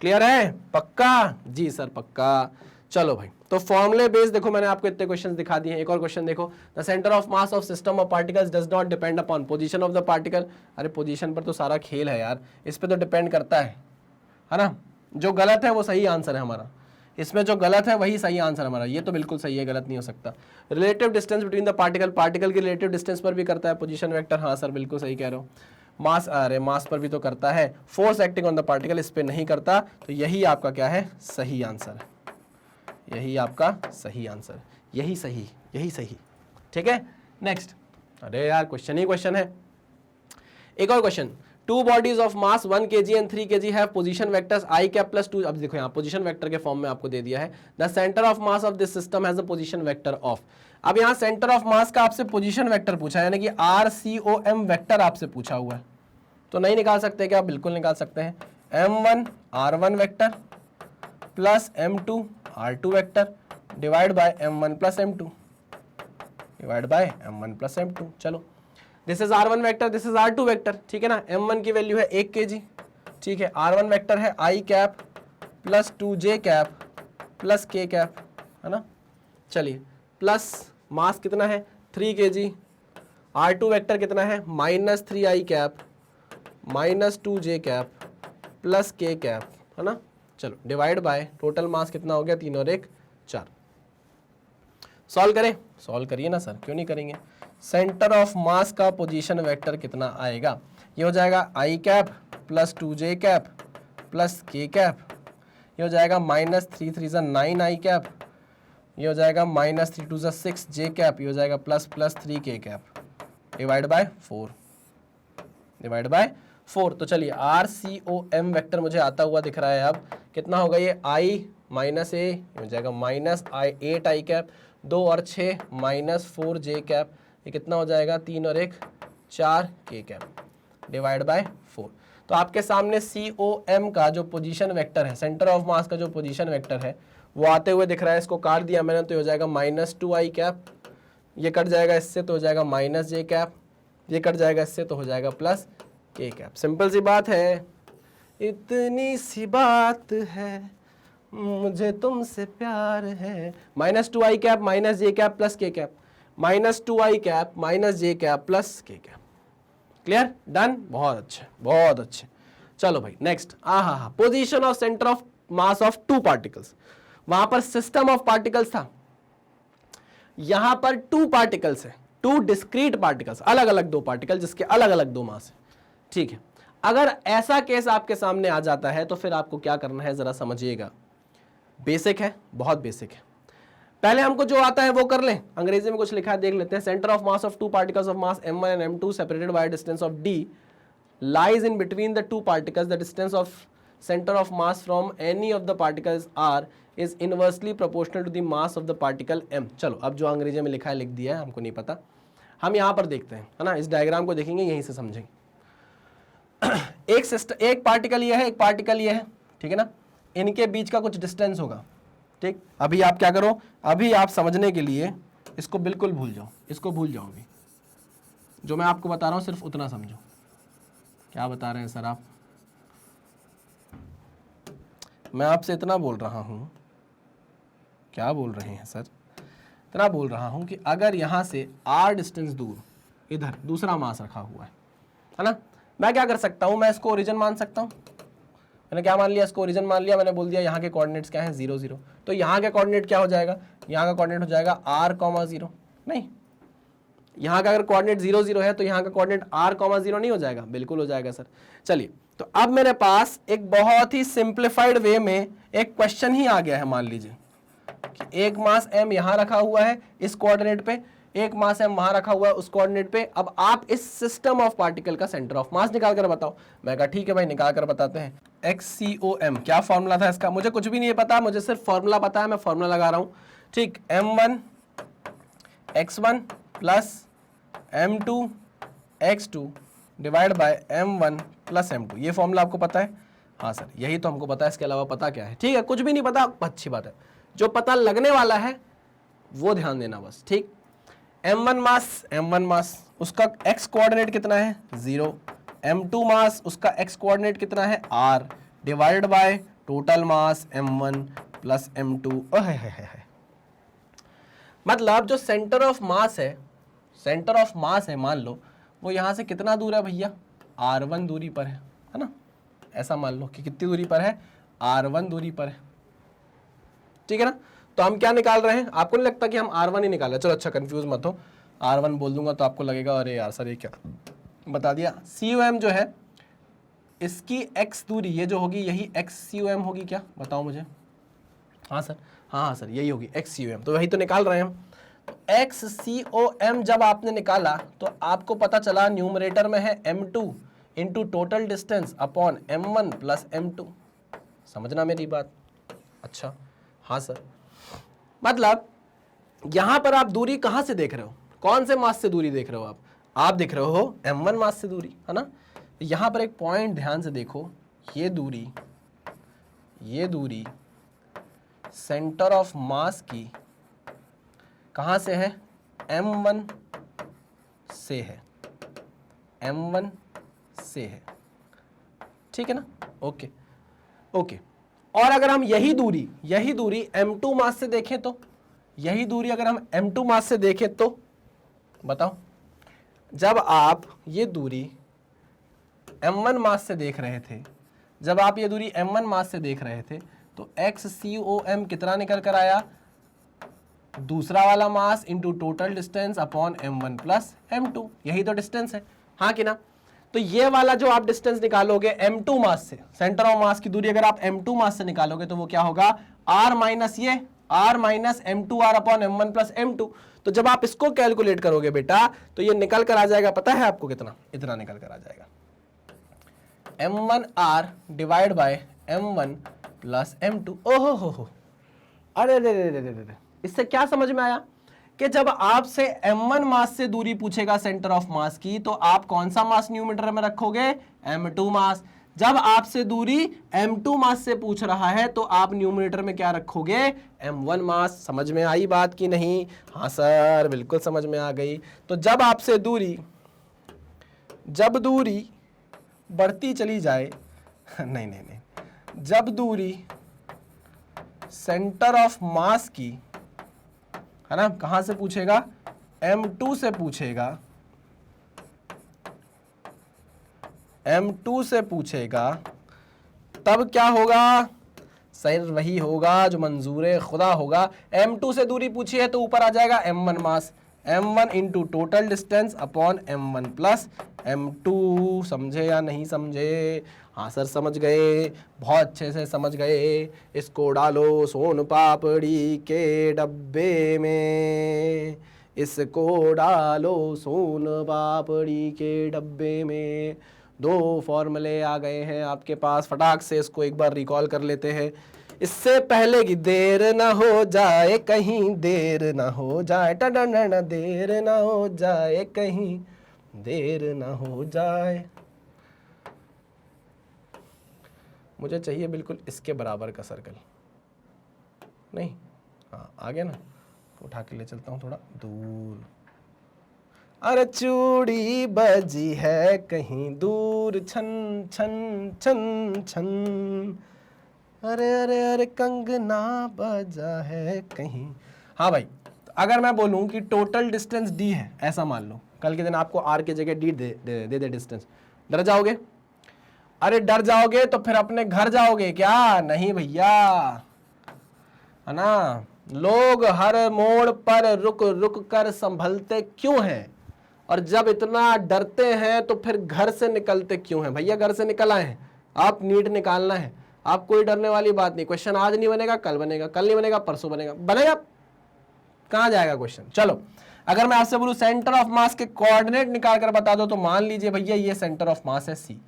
Clear है, पक्का जी सर पक्का। चलो भाई, तो फॉर्मूले बेस देखो, मैंने आपको इतने क्वेश्चंस दिखा दिए हैं। एक और क्वेश्चन देखो, the centre of mass of system of particles does not depend upon position of the particle. अरे पोजीशन पर तो सारा खेल है यार, इस पे तो डिपेंड करता है ना। जो गलत है वो सही आंसर है हमारा, इसमें जो गलत है वही सही आंसर हमारा, ये तो बिल्कुल सही है, गलत नहीं हो सकता। Relative distance between the particle, particle की रिलेटिव डिस्टेंस पर भी करता है। पोजीशन वेक्टर, हाँ सर बिल्कुल सही कह रहे हो। मास, अरे मास पर भी तो करता है। Force acting on the particle, इस पे नहीं करता, तो यही आपका क्या है, सही आंसर है, यही आपका सही आंसर, यही सही, यही सही। ठीक है, नेक्स्ट। अरे यार क्वेश्चन ही क्वेश्चन है। एक और question, two bodies of mass 1 kg and 3 kg have position vectors i cap plus 2। अब देखो यहाँ पोजीशन वेक्टर के फॉर्म में आपको दे दिया है, the centre of mass of this system has a position vector of. अब यहाँ सेंटर ऑफ मास का आपसे पोजीशन वेक्टर पूछा है, यानी कि RCOM वेक्टर आपसे पूछा हुआ है, तो नहीं निकाल सकते क्या, बिल्कुल निकाल सकते हैं। M1 R1 vector plus M2 R2 vector divide by M1 plus M2 divide by M1 plus M2। चलो, this is R1 vector, this is R2 vector, ठीक है ना। M1 की वैल्यू है 1 kg, ठीक है। R1 वेक्टर है I cap plus 2j cap plus k cap, है ना। चलिए, प्लस मास कितना है 3 kg, R2 वेक्टर कितना है minus 3i cap minus 2j cap plus k cap, है ना। चलो, डिवाइड बाय टोटल मास कितना हो गया, 3 और 1 4। सॉल्व करें, सॉल्व करिए ना सर, क्यों नहीं करेंगे। सेंटर ऑफ मास का पोजीशन वेक्टर कितना आएगा, ये हो जाएगा i cap plus 2j cap plus k cap, ये हो जाएगा माइनस 3 3 9i कैप, ये हो जाएगा माइनस 3 2 6j कैप, ये हो जाएगा plus 3k cap divide by 4, divide by 4। तो चलिए, RCOM वेक्टर मुझे आता हुआ दिख रहा है। अब कितना होगा ये, i माइनस a, हो जाएगा माइनस 8i कैप, 2 और 6 माइनस 4j कैप, ये कितना हो जाएगा, 3 और 1 4k कैप डिवाइड बाय 4। तो आपके सामने COM का जो पोजीशन वेक्टर है, सेंटर ऑफ मास का जो पोजीशन वेक्टर है, वो आते हुए दिख रहा है। इसको काट दिया मैंने, तो हो जाएगा माइनस 2i कैप, ये कट जाएगा इससे तो हो जाएगा माइनस j कैप, ये कट जाएगा इससे तो हो जाएगा प्लस k कैप। सिंपल सी बात है, इतनी सी बात है, मुझे तुमसे प्यार है। Minus 2i cap minus j cap plus k cap, minus 2i cap minus j cap plus k cap. Clear, done, बहुत अच्छे बहुत अच्छे। चलो भाई नेक्स्ट, हाँ, position of centre of mass of 2 particles. वहां पर सिस्टम ऑफ पार्टिकल्स था, यहां पर 2 पार्टिकल्स है, 2 डिस्क्रीट पार्टिकल्स, अलग अलग 2 पार्टिकल जिसके अलग अलग 2 मास है, ठीक है। अगर ऐसा केस आपके सामने आ जाता है तो फिर आपको क्या करना है जरा समझिएगा। बेसिक है, बहुत बेसिक है। पहले हमको जो आता है वो कर लें, अंग्रेजी में कुछ लिखा है देख लेते हैं। Centre of mass of 2 particles of mass m1 and m2 separated by distance of d lies in between the 2 particles. The distance of center of mass from any of the particles r is inversely proportional to the mass of the particle m. चलो, अब जो अंग्रेजी में लिखा है लिख दिया है, हमको नहीं पता, हम यहाँ पर देखते हैं, है ना। इस डायग्राम को देखेंगे, यहीं से समझेंगे। एक पार्टिकल ये है, एक पार्टिकल ये है, ठीक है ना। इनके बीच का कुछ डिस्टेंस होगा, ठीक। अभी आप क्या करो, अभी आप समझने के लिए इसको बिल्कुल भूल जाओ, इसको भूल जाओ। अभी जो मैं आपको बता रहा हूँ सिर्फ उतना समझो। क्या बता रहे हैं सर आप, मैं आपसे इतना बोल रहा हूँ, क्या बोल रहे हैं सर, इतना बोल रहा हूँ कि अगर यहाँ से r डिस्टेंस दूर इधर दूसरा मास रखा हुआ है ना, मैं क्या कर सकता हूँ, मैं इसको ओरिजिन मान सकता हूँ। मैंने क्या मान लिया, इसको ओरिजिन मान लिया, मैंने बोल दिया यहाँ के कोऑर्डिनेट्स क्या हैं 0 0। तो यहाँ के कोऑर्डिनेट क्या हो जाएगा, यहाँ का कोऑर्डिनेट हो जाएगा r,0। नहीं, यहाँ का अगर कोऑर्डिनेट 0 0 है तो यहाँ का कोऑर्डिनेट r,0 नहीं हो जाएगा, बिल्कुल हो जाएगा सर। चलिए, तो अब मेरे पास एक बहुत ही सिंप्लीफाइड वे में एक क्वेश्चन ही आ गया है। मान लीजिए कि एक मास m यहां रखा हुआ है इस कोऑर्डिनेट पे, एक मास m वहां रखा हुआ है उस कोऑर्डिनेट पे। अब आप इस सिस्टम ऑफ पार्टिकल का सेंटर ऑफ मास निकाल कर बताओ। मैं कहा ठीक है भाई, निकाल कर बताते हैं। XCOM, क्या फॉर्मूला था इसका? मुझे कुछ भी नहीं पता, मुझे सिर्फ फॉर्मूला पता है, मैं फॉर्मूला लगा रहा हूं। ठीक, M1 X1 plus M2 X2 divide by M1 plus M2। ये फॉर्मूला आपको पता है? हाँ सर, यही तो हमको पता है, इसके अलावा पता क्या है? ठीक है, कुछ भी नहीं पता, अच्छी बात है। जो पता लगने वाला है वो ध्यान देना बस। ठीक, M1 मास उसका x कोऑर्डिनेट कितना है? 0। M2 मास उसका x कोऑर्डिनेट कितना है? R divide by total mass M1 plus M2। मतलब जो सेंटर ऑफ मास है, सेंटर ऑफ मास है मान लो, वो यहां से कितना दूर है भैया? R1 दूरी पर है ना? ऐसा मान लो कि कितनी दूरी पर है? R1 दूरी पर है। ठीक है ना? तो हम क्या निकाल रहे हैं? आपको नहीं लगता कि हम R1 ही निकाल रहे हैं? चलो अच्छा, कंफ्यूज मत हो। R1 बोल दूंगा तो आपको लगेगा अरे यार सर ये क्या बता दिया। COM जो है इसकी x दूरी, ये जो होगी यही XCOM होगी क्या? बताओ मुझे। हाँ सर, हाँ सर यही होगी XCOM, तो वही तो निकाल रहे हैं हम। XCOM जब आपने निकाला तो आपको पता चला न्यूमरेटर में है M2 into total distance upon M1 plus M2। समझना मेरी बात? अच्छा हाँ सर, मतलब यहां पर आप दूरी कहां से देख रहे हो? कौन से मास से दूरी देख रहे हो आप देख रहे हो M1 मास से दूरी, है ना? यहां पर एक पॉइंट ध्यान से देखो, ये दूरी सेंटर ऑफ मास की कहां से है? M1 से है, M1 से है। ठीक है ना? Okay okay. और अगर हम यही दूरी M2 मास से देखें तो, यही दूरी अगर हम M2 मास से देखें तो बताओ, जब आप ये दूरी M1 मास से देख रहे थे, जब आप ये दूरी M1 मास से देख रहे थे तो XCOM कितना निकल कर आया? दूसरा वाला mass into total distance upon M1 plus M2। यही तो डिस्टेंस है, हाँ कि ना? तो ये वाला जो आप डिस्टेंस निकालोगे M2 मास से, सेंटर ऑफ मास की दूरी अगर आप M2 मास से निकालोगे तो वो क्या होगा? R माइनस ये R minus M2R upon M1 plus M2। तो जब आप इसको कैलकुलेट करोगे बेटा तो ये निकल कर आ जाएगा, पता है आपको कितना? इतना निकल कर आ जाएगा, M1R divide by M1 plus M2। ओहो हो, अरे इससे क्या समझ में आया कि जब आपसे M1 मास से दूरी पूछेगा सेंटर ऑफ मास की, तो आप कौन सा मास न्यूमरेटर में रखोगे? M2 मास। जब आपसे दूरी M2 मास से पूछ रहा है तो आप न्यूमरेटर में क्या रखोगे? M1 मास। समझ में आई बात की नहीं? हाँ सर बिल्कुल समझ में आ गई। तो जब आपसे जब दूरी बढ़ती चली जाए नहीं, जब दूरी सेंटर ऑफ मास की, है ना, कहां से पूछेगा? M2 से पूछेगा, M2 से पूछेगा, तब क्या होगा? सही वही होगा जो मंजूर खुदा होगा। M2 से दूरी पूछी है तो ऊपर आ जाएगा M1 मास, M1 into total distance upon M1 plus M2। समझे या नहीं समझे? हाँ सर समझ गए, बहुत अच्छे से समझ गए। इसको डालो सोन पापड़ी के डब्बे में, इसको डालो सोन पापड़ी के डब्बे में। 2 फॉर्मूले आ गए हैं आपके पास, फटाक से इसको एक बार रिकॉल कर लेते हैं। इससे पहले कि देर ना हो जाए, कहीं देर ना हो जाए, टडन देर ना हो जाए, कहीं देर ना हो जाए। मुझे चाहिए बिल्कुल इसके बराबर का सर्कल। नहीं, हाँ आ गया ना, उठा के ले चलता हूँ थोड़ा दूर। अरे चूड़ी बजी है कहीं दूर, छन छन छन छन, अरे अरे अरे कंगना बजा है कहीं। हाँ भाई, तो अगर मैं बोलूं कि टोटल डिस्टेंस d है, ऐसा मान लो, कल के दिन आपको r की जगह d दे डिस्टेंस, डर जाओगे? अरे डर जाओगे तो फिर अपने घर जाओगे क्या? नहीं भैया, है ना? लोग हर मोड़ पर रुक रुक कर संभलते क्यों हैं? और जब इतना डरते हैं तो फिर घर से निकलते क्यों हैं? भैया घर से निकल आए हैं, आप नीट निकालना है, आप कोई डरने वाली बात नहीं, क्वेश्चन आज नहीं बनेगा कल बनेगा, कल नहीं बनेगा परसों बनेगा, बनेगा कहां जाएगा क्वेश्चन। चलो अगर मैं आपसे बोलूं सेंटर ऑफ मास के कोऑर्डिनेट निकाल कर बता दो, तो मान लीजिए भैया ये सेंटर ऑफ मास है सी,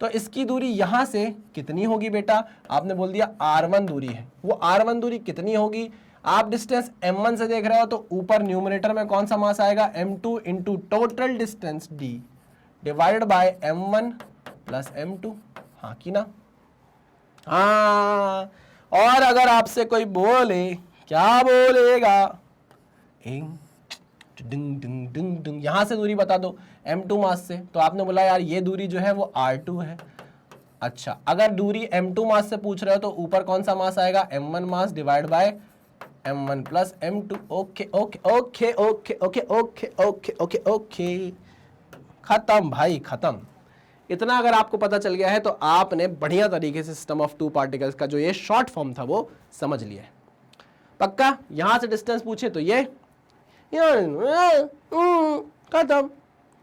तो इसकी दूरी यहां से कितनी होगी बेटा, आपने बोल दिया r1 दूरी है, वो r1 दूरी कितनी होगी, आप डिस्टेंस m1 से देख रहे हो तो ऊपर न्यूमरेटर में कौन सा मास आएगा, m2 into total distance d divided by m1 plus m2, हाँ कि ना, हाँ। और अगर आपसे कोई बोले, क्या बोलेगा, डिंग डिंग डिंग डिंग, यहां से दूरी बता दो m2 मास से, तो आपने बोला यार ये दूरी जो है वो r2 है। अच्छा अगर दूरी m2 मास से पूछ रहे हो तो ऊपर कौन सा मास आएगा, m1 mass divide by m1 plus m2। Okay okay okay okay okay okay okay okay okay, खत्म भाई खत्म। इतना अगर आपको पता चल गया है तो आपने बढ़िया तरीके से सिस्टम ऑफ टू पार्टिकल्स का जो ये शॉर्ट फॉर्म था वो समझ लिया है। पक्का यहां से डिस्टेंस पूछे तो ये खत्म,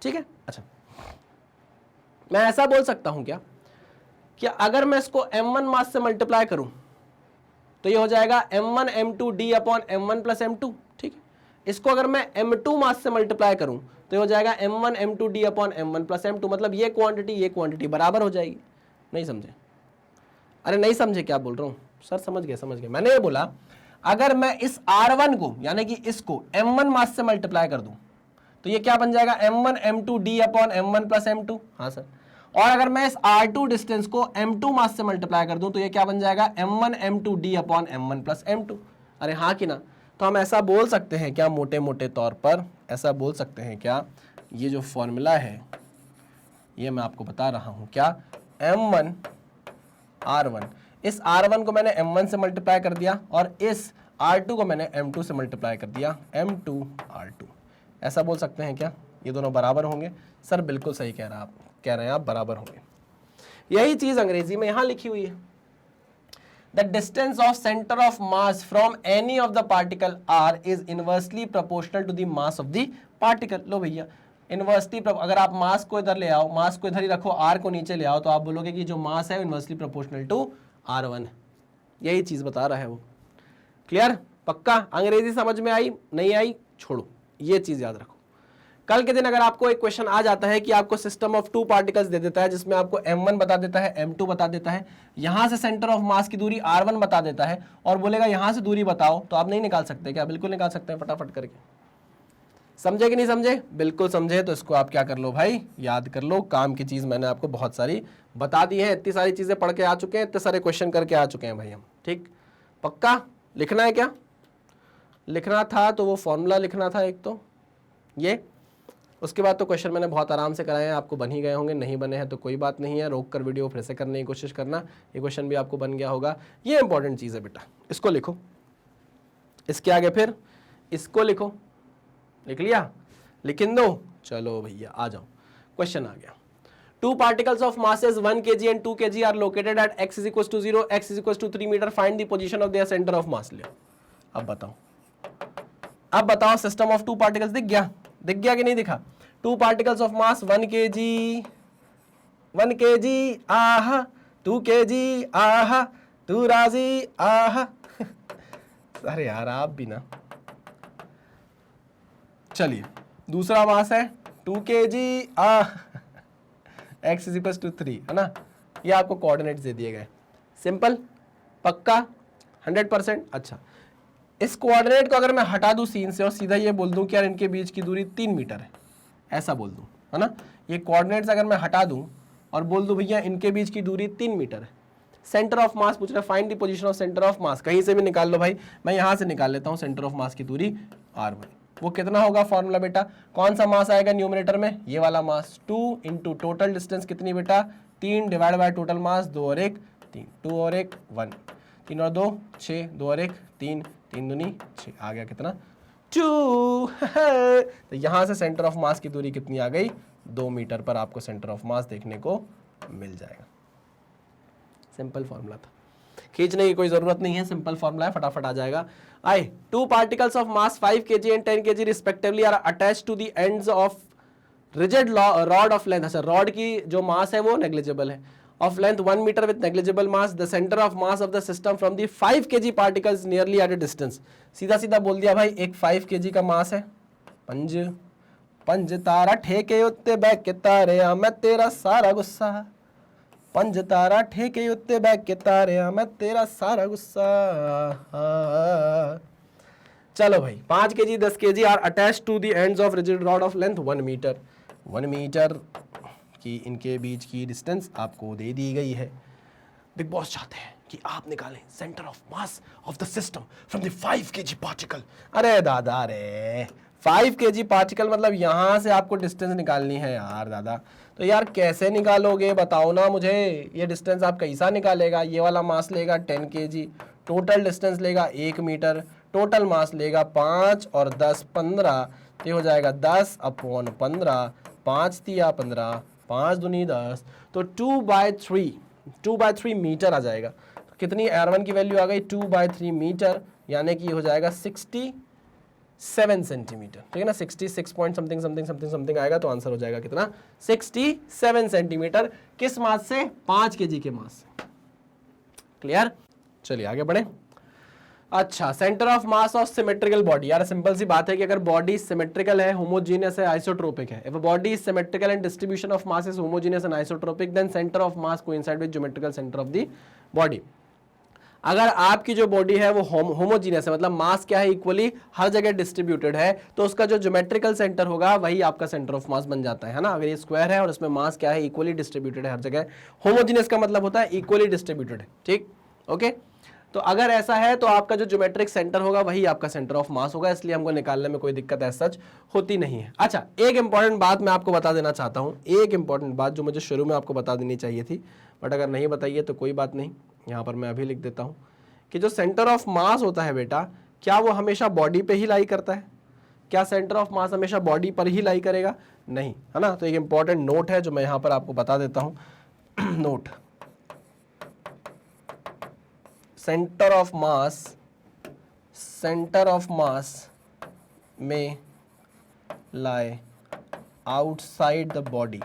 ठीक है। अच्छा मैं ऐसा बोल सकता हूं क्या कि अगर मैं इसको m1 मास से मल्टीप्लाई करूं तो ये हो जाएगा m1 m2 d upon m1 plus m2, ठीक है। इसको अगर मैं m2 मास से मल्टीप्लाई करूं तो ये हो जाएगा m1 m2 d upon m1 plus m2, मतलब ये क्वांटिटी बराबर हो जाएगी। नहीं समझे, अरे नहीं समझे क्या बोल रहा हूं सर, समझ गए। मैंने ये बोला अगर मैं इस r1 को यानी कि इसको m1 मास से मल्टीप्लाई कर दूं तो ये क्या बन जाएगा, m1 m2 d upon m1 plus m2, हाँ सर। और अगर मैं इस r2 डिस्टेंस को m2 मास से मल्टीप्लाई कर दूं तो ये क्या बन जाएगा, m1 m2 d upon m1 plus m2। अरे हाँ कि ना, तो हम ऐसा बोल सकते हैं क्या, मोटे मोटे तौर पर ऐसा बोल सकते हैं क्या, ये जो फॉर्मूला है ये मैं आपको बता रहा हूं क्या, m1 r1, इस r1 को मैंने m1 से मल्टीप्लाई कर दिया और इस r2 को मैंने m2 से मल्टीप्लाई कर दिया, m2 r2। ऐसा बोल सकते हैं क्या, ये दोनों बराबर होंगे। सर बिल्कुल सही कह रहे हैं आप बराबर होंगे। यही चीज अंग्रेजी में यहां लिखी हुई है, the distance of centre of mass from any of the particle r is inversely proportional to the mass of the particle. लो भैया इनवर्सली, अगर आप मास को इधर ले आओ, मास को इधर ही रखो, r को नीचे ले आओ, तो आप बोलोगे कि जो मास है इनवर्सली प्रोपोर्शनल टू r1 है। यही चीज बता रहा है वो। क्लियर, पक्का अंग्रेजी समझ में आई, नहीं आई छोड़ो, ये चीज याद रखो। कल के दिन अगर आपको एक क्वेश्चन आ जाता है कि आपको system of two particles they देता है जिसमें आपको m1 बता देता है, m2 बता देता है, यहां से सेंटर ऑफ मास की दूरी r1 बता देता है और बोलेगा यहां से दूरी बताओ, तो आप नहीं निकाल सकते क्या, बिल्कुल निकाल सकते हैं फटाफट करके। समझे कि नहीं समझे, बिल्कुल समझे। तो इसको आप क्या कर लो भाई, याद कर लो। काम की चीज मैंने आपको बहुत सारी बता दी है, इतनी सारी चीजें पढ़ के आ चुके हैं, इतने सारे क्वेश्चन करके आ चुके हैं भाई हम, ठीक। पक्का लिखना है क्या, लिखना था तो वो फॉर्मूला लिखना था एक तो ये, उसके बाद तो क्वेश्चन मैंने बहुत आराम से कराए हैं, आपको बन ही गए होंगे। नहीं बने हैं तो कोई बात नहीं है, रोक कर वीडियो फिर से करने की कोशिश करना, ये क्वेश्चन भी आपको बन गया होगा। ये इंपॉर्टेंट चीज़ है बेटा, इसको लिखो, इसके आगे फिर इसको लिखो, लिख लिया, लिखिन दो, चलो भैया आ जाओ, क्वेश्चन आ गया। To particles of masses 1 kg and 2 kg are located at x is equals to 0, x is equals to 3 meter. Find the position of their center of mass. ले अब बताओ सिस्टम ऑफ टू पार्टिकल्स दिख गया कि नहीं दिखा। To particles of mass 1 kg आहा, 2 kg आहा, तू राजी आहा। अरे यार आप भी ना, चलिए दूसरा मास है 2 kg x is equal to 3, है ना। ये आपको कोऑर्डिनेट्स दे दिए गए, सिंपल, पक्का 100%। अच्छा इस कोऑर्डिनेट को अगर मैं हटा दूं सीन से और सीधा ये बोल दूं कि यार इनके बीच की दूरी 3 मीटर है, ऐसा बोल दूं, है ना। ये कोऑर्डिनेट्स अगर मैं हटा दूं और बोल दूं भैया इनके बीच की दूरी 3 मीटर है। सेंटर ऑफ मास पूछ रहा है, find the position of centre of मास, कहीं से भी निकाल लो भाई, मैं यहां से निकाल लेता हूं सेंटर ऑफ मास की दूरी r1। वो कितना होगा फॉर्मूला बेटा, कौन सा मास आएगा न्यूमरेटर में, ये वाला मास, 2 इंटू टोटल डिस्टेंस कितनी बेटा 3 डिवाइड बाय टोटल मास 2 और 1 3, 2 और 1 1, 3 और 2 6, 2 और 1 3, 3 दूनी 6, आ गया कितना 2। तो यहां से सेंटर ऑफ मास की दूरी कितनी आ गई 2 मीटर पर आपको सेंटर ऑफ मास देखने को मिल जाएगा। सिंपल फॉर्मूला था, खींचने की कोई जरूरत नहीं है, सिंपल फॉर्मूला है, फटाफट आ जाएगा। I two particles of mass 5 kg and 10 kg respectively are attached to the ends of rigid rod of length. अच्छा रॉड की जो मास है वो नेग्लिजिबल है of length 1 meter with negligible mass, the center of mass of the system from the 5 kg particles nearly at a distance। सीधा सीधा बोल दिया भाई, एक 5 kg का मास है, पंज पंज तारा ठेके उत्ते बैग के तारे आ मैं तेरा सारा गुस्सा, पंज तारा ठेके उत्ते बैग के तारे आ मैं तेरा सारा गुस्सा। चलो भाई, 5 kg 10 kg are attach to the ends of rigid rod of length 1 metre. 1 metre की इनके बीच की डिस्टेंस आपको दे दी गई है। बिग बॉस चाहते हैं कि आप निकालें centre of mass of the system from the 5 kg particle. अरे दादा रे, 5 kg पार्टिकल मतलब यहां से आपको डिस्टेंस निकालनी है यार दादा। तो यार कैसे निकालोगे बताओ ना मुझे, ये डिस्टेंस आप कैसा निकालेगा? ये वाला मास लेगा 10 kg, टोटल डिस्टेंस लेगा 1 मीटर, टोटल मास लेगा 5 और 10 15, ये हो जाएगा 10/15, 5 तिया 15, 5 दूनी 10, तो 2/3 मीटर आ जाएगा। तो कितनी R1 की वैल्यू आ गई? 2/3 मीटर, यानी कि हो जाएगा 67 सेंटीमीटर। ठीक है ना, 66 point something something something something आएगा, तो आंसर हो जाएगा कितना? 67 सेंटीमीटर। किस मास से? 5 kg के मास से। क्लियर? चलिए आगे बढ़े। अच्छा, centre of mass of symmetrical body. यार सिंपल सी बात है कि अगर बॉडी सिमेट्रिकल है, होमोजीनियस है, आइसोट्रोपिक है, if a body is symmetrical and distribution of mass is homogeneous and isotropic, then centre of mass coincide with geometrical centre of the body. अगर आपकी जो बॉडी है वो होमोजीनियस है, मतलब मास क्या है? इक्वली हर जगह डिस्ट्रीब्यूटेड है, तो उसका जो ज्योमेट्रिकल सेंटर होगा वही आपका सेंटर ऑफ मास बन जाता है ना। अगर ये स्क्वायर है और उसमें मास क्या है? इक्वली डिस्ट्रीब्यूटेड है हर जगह। होमोजीनियस का मतलब होता है इक्वली डिस्ट्रीब्यूटेड है। ठीक, ओके। तो अगर ऐसा है तो आपका जो ज्योमेट्रिक सेंटर होगा वही आपका सेंटर ऑफ मास होगा, इसलिए हमको निकालने में कोई दिक्कत ऐसा सच होती नहीं है। अच्छा, एक इंपॉर्टेंट बात मैं आपको बता देना चाहता हूं, एक इंपॉर्टेंट बात जो मुझे शुरू में आपको बता देनी चाहिए थी, बट अगर नहीं बताइए तो कोई बात नहीं, यहाँ पर मैं अभी लिख देता हूँ कि जो सेंटर ऑफ मास होता है बेटा, क्या वो हमेशा बॉडी पे ही लाई करता है? क्या सेंटर ऑफ मास हमेशा बॉडी पर ही लाई करेगा? नहीं, है ना। तो एक इंपॉर्टेंट नोट है जो मैं यहाँ पर आपको बता देता हूँ। नोट, सेंटर ऑफ मास में lie outside the body,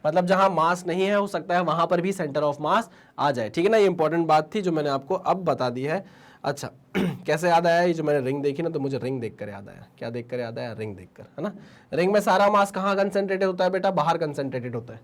मतलब जहां मास नहीं है हो सकता है वहां पर भी सेंटर ऑफ मास आ जाए। ठीक है ना, ये इंपॉर्टेंट बात थी जो मैंने आपको अब बता दी है। अच्छा, कैसे याद आया? ये जो मैंने रिंग देखी ना, तो मुझे रिंग देखकर याद आया। क्या देखकर याद आया? रिंग देखकर, है ना। रिंग में सारा मास कहाँ कंसंट्रेटेड होता है बेटा? बाहर कंसंट्रेटेड होता है।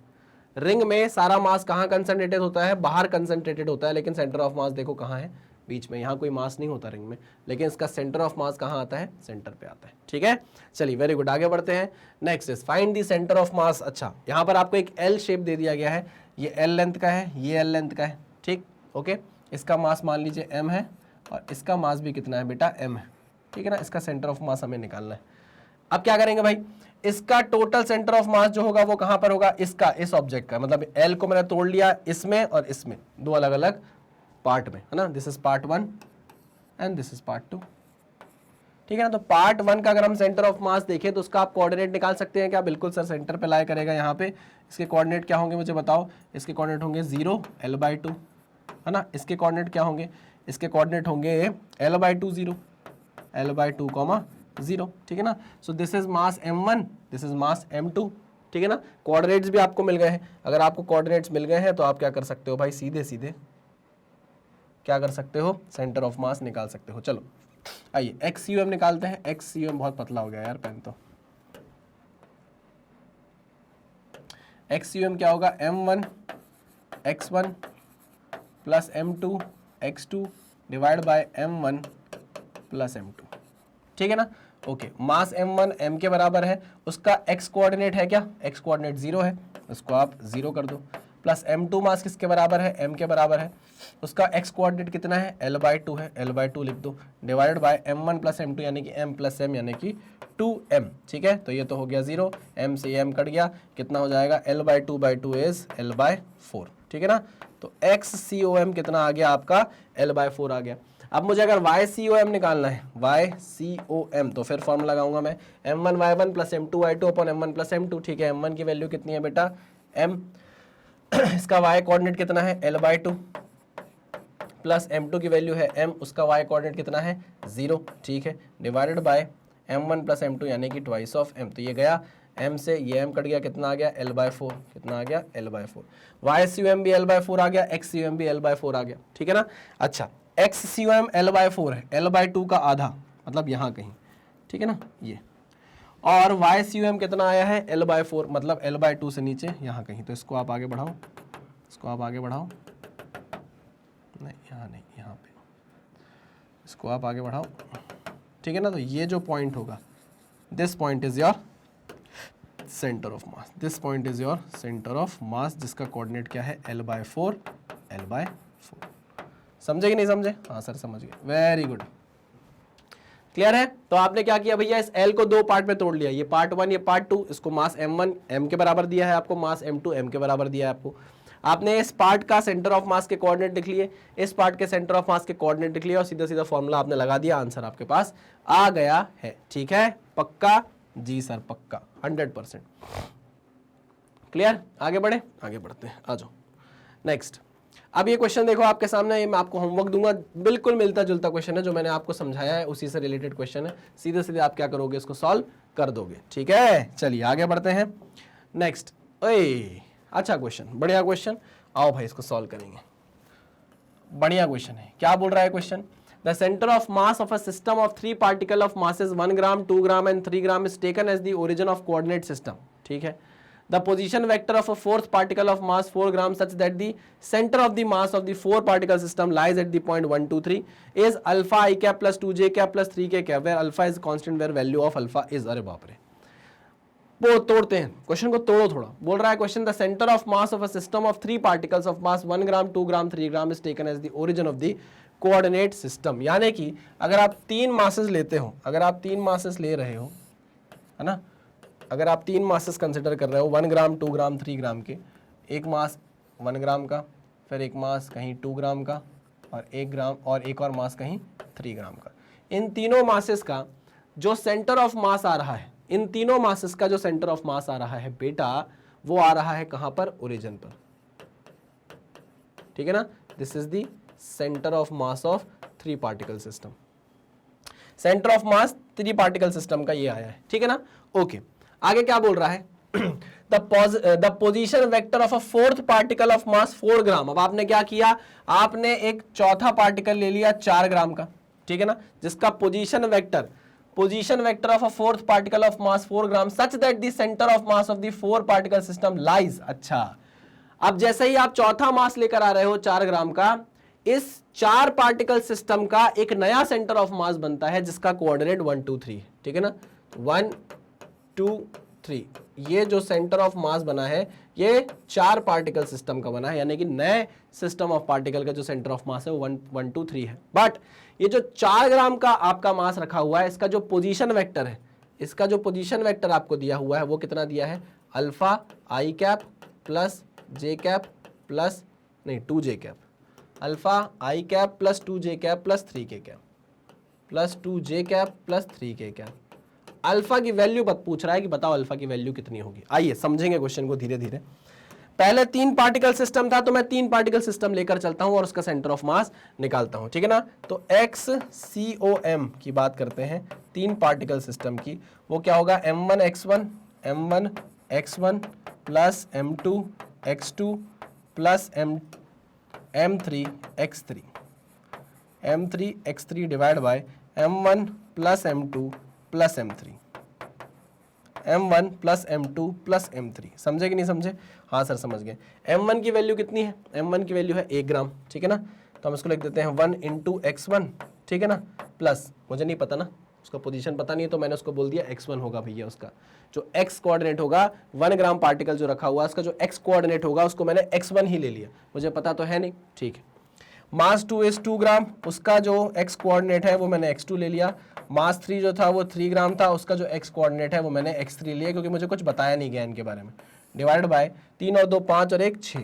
रिंग में सारा मास कहाँ कंसंट्रेटेड होता है? बाहर कंसंट्रेटेड होता है, लेकिन सेंटर ऑफ मास देखो कहाँ है? बीच में। यहाँ कोई मास नहीं होता रिंग में, लेकिन इसका सेंटर ऑफ मास कहाँ आता है? सेंटर पे आता है। ठीक है, चलिए वेरी गुड, आगे बढ़ते हैं। Next is find the centre of मास। अच्छा, यहाँ पर आपको एक एल शेप दे दिया गया है, ये एल लेंथ का है, ये एल लेंथ का है। ठीक, ओके। इसका मास मान लीजिए एम है और इसका मास भी कितना है बेटा? एम है। ठीक है ना, इसका सेंटर ऑफ मास हमें निकालना है। अब क्या करेंगे भाई? इसका टोटल सेंटर ऑफ मास जो होगा वो कहां पर होगा? इसका, इस ऑब्जेक्ट का, मतलब एल को मैंने तोड़ लिया इसमें और इसमें, दो अलग अलग पार्ट में, है ना। This is part 1 and this is part 2। ठीक है ना, तो पार्ट 1 का अगर हम सेंटर ऑफ मास देखें तो उसका आप कोऑर्डिनेट निकाल सकते हैं क्या? बिल्कुल सर, सेंटर पे लाया करेगा यहाँ पे। इसके कोऑर्डिनेट क्या होंगे मुझे बताओ? इसके कोऑर्डिनेट होंगे 0 L/2, है ना। इसके कोऑर्डिनेट क्या होंगे? इसके कोऑर्डिनेट होंगे L/2 0, L/2, 0। ठीक है ना, so this is mass m1, this is mass m2। ठीक है ना, कोऑर्डिनेट्स भी आपको मिल गए हैं। अगर आपको कोऑर्डिनेट्स मिल गए हैं तो आप क्या कर सकते हो भाई? सीधे सीधे क्या कर सकते हो? सेंटर ऑफ मास निकाल सकते हो। चलो आइए XUM निकालते हैं। XUM बहुत पतला हो गया यार पेन तो। XUM क्या होगा? m1 x1 plus m2 x2 divide by m1 plus m2। ठीक है ना, ओके। मास m1 m के बराबर है, उसका x कोऑर्डिनेट है क्या? x कोऑर्डिनेट 0 है, उसको आप 0 कर दो। प्लस m2 मास किसके बराबर है? m के बराबर है, उसका x कोऑर्डिनेट कितना है? L/2 है, L/2 लिख दो, divide by m1 plus m2 यानी कि m प्लस m यानी कि 2m। ठीक है, तो ये तो हो गया 0, m से m कट गया, कितना हो जाएगा? L/2/2 is L/4। ठीक है ना, तो XCOM कितना आ गया आपका? L/4 आ गया। अब मुझे अगर YCOM निकालना है, YCOM, तो फिर फॉर्मूला लगाऊंगा मैं m1y1 plus m2y2 upon m1 plus m2। ठीक है, m1 की वैल्यू कितनी है बेटा? m, इसका y कोऑर्डिनेट कितना है? L/2 प्लस m2 की वैल्यू है m, उसका y कोऑर्डिनेट कितना है? 0। ठीक है, divided by m1 plus m2 यानी कि ट्वाइस ऑफ m। तो ये गया m से, ये m कट गया, कितना आ गया l/4, कितना आ गया l/4। YCUM भी l/4 आ गया, XCUM भी l/4 आ गया, ठीक है ना। अच्छा, XCUM l/4 है, l/2 का आधा, मतलब यहाँ कहीं, ठीक है ना ये। और YCUM कितना आया है l/4, मतलब l/2 से नीचे यहाँ कहीं। तो इसको आप आगे बढ़ाओ, इसको आप आगे बढ़ाओ, नहीं यहाँ नहीं, यहाँ पे, इसको आप आगे बढ़ाओ, ठीक है ना। तो ये जो पॉइंट होगा, this point is your centre of mass, this point is your centre of मास, जिसका कोऑर्डिनेट क्या है l/4, l/4। समझे कि नहीं समझे? हाँ सर समझ गए, वेरी गुड, क्लियर है। तो आपने क्या किया भैया, इस L को दो पार्ट में तोड़ लिया, ये पार्ट 1, ये पार्ट 2। इसको मास m1 m के बराबर दिया है आपको, मास m2 m के बराबर दिया है आपको। आपने इस पार्ट का सेंटर ऑफ मास के कोऑर्डिनेट लिख लिए, इस पार्ट के सेंटर ऑफ मास के कोऑर्डिनेट लिख लिए, और सीधा सीधा फॉर्मूला आपने लगा दिया, आंसर आपके पास आ गया है। ठीक है, पक्का? जी सर पक्का, 100%। क्लियर? आगे बढ़े, आगे बढ़ते हैं, आ जाओ नेक्स्ट। अब ये क्वेश्चन देखो आपके सामने, ये मैं आपको होमवर्क दूंगा, बिल्कुल मिलता जुलता क्वेश्चन है, जो मैंने आपको समझाया है उसी से रिलेटेड क्वेश्चन है। सीधे सीधे आप क्या करोगे, इसको सॉल्व कर दोगे। ठीक है, चलिए आगे बढ़ते हैं नेक्स्ट। ओए अच्छा क्वेश्चन, बढ़िया क्वेश्चन, आओ भाई इसको सॉल्व करेंगे। बढ़िया क्वेश्चन है। क्या बोल रहा है question? The centre of mass of a system of 3 particle of masses 1 gram, 2 gram and 3 gram is taken as the origin of coordinate system. ठीक है। The position vector of a fourth particle of mass 4 gram such that the center of the mass of the 4 particle system lies at the point 1, 2, 3 is alpha I cap plus 2j cap plus 3k cap, where alpha is constant, where value of alpha is। अरे बाप रे, वो तोड़ते हैं question को, तोड़ो थोड़ा। बोल रहा है question, the centre of mass of a system of 3 particles of mass 1 gram, 2 gram, 3 gram is taken as the origin of the coordinate system. यानी कि अगर आप 3 मासेस लेते हो, अगर आप 3 मासेस ले रहे हो, है ना, अगर आप 3 मासेस कंसिडर कर रहे हो, 1 ग्राम, 2 ग्राम, 3 ग्राम के, एक मास 1 ग्राम का, फिर एक मास कहीं 2 ग्राम का, और 1 ग्राम, और एक और मास कहीं 3 ग्राम का। इन तीनों मासेस का जो सेंटर ऑफ मास आ रहा है, इन तीनों मासेस का जो सेंटर ऑफ मास आ रहा है बेटा, वो आ रहा है कहां पर? ओरिजिन पर। ठीक है ना, this is the centre of mass of 3 particle system. Centre of mass 3 particle system का ये आया है, ठीक है ना। ओके, आगे क्या बोल रहा है? The position vector of a fourth particle of mass 4 ग्राम। अब आपने क्या किया, आपने एक चौथा पार्टिकल ले लिया 4 ग्राम का, ठीक है ना, जिसका position vector of a fourth particle of mass 4 gram such that the centre of mass of the 4 particle system lies. अच्छा, अब जैसे ही आप चौथा मास लेकर आ रहे हो 4 ग्राम का, इस 4 पार्टिकल सिस्टम का एक नया सेंटर ऑफ मास बनता है, जिसका कोऑर्डिनेट 1, 2, 3, ठीक है ना। 1, 2, 3, ये जो सेंटर ऑफ मास बना है, ये 4 पार्टिकल सिस्टम का बना है, यानी कि नए सिस्टम ऑफ पार्टिकल का जो सेंटर ऑफ मास है वो 1, 2, 3 है। बट ये जो 4 ग्राम का आपका मास रखा हुआ है, इसका जो पोजीशन वेक्टर है, इसका जो पोजीशन वेक्टर आपको दिया हुआ है, वो कितना दिया है? Alpha i cap plus j cap plus, नहीं 2j cap, alpha i cap plus 2j cap plus 3k cap, plus 2j cap plus 3k cap. Alpha की वैल्यू पूछ रहा है कि बताओ अल्फा की वैल्यू कितनी होगी। आइए समझेंगे क्वेश्चन को धीरे धीरे। पहले 3 पार्टिकल सिस्टम था, तो मैं 3 पार्टिकल सिस्टम लेकर चलता हूं और उसका सेंटर ऑफ मास निकालता हूं, ठीक है ना। तो XCOM की बात करते हैं 3 पार्टिकल सिस्टम की, वो क्या होगा? M1 plus M2 X2 plus M3 X3 divide by M1 plus M2 plus M3, M1 plus M2 plus M3। समझे कि नहीं समझे? हाँ सर समझ गए। M1 की वैल्यू कितनी है? M1 की वैल्यू है 1 ग्राम, ठीक है ना। तो हम इसको लिख देते हैं 1 इंटू X1, ठीक है ना, प्लस, मुझे नहीं पता ना, उसका पोजीशन पता नहीं है, तो मैंने उसको बोल दिया X1 होगा भैया। उसका जो X कोऑर्डिनेट होगा, 1 ग्राम पार्टिकल जो रखा हुआ है, उसका जो X कोऑर्डिनेट होगा, उसको मैंने X1 ही ले लिया, मुझे पता तो है नहीं, ठीक है। मास 2 इज 2 ग्राम, उसका जो X कोऑर्डिनेट है वो मैंने X2 ले लिया। मास 3 जो था वो 3 ग्राम था, उसका जो X कोऑर्डिनेट है वो मैंने X3 लिया, क्योंकि मुझे कुछ बताया नहीं गया इनके बारे में। डिवाइड बाय 3 और 2 5 और 1 6,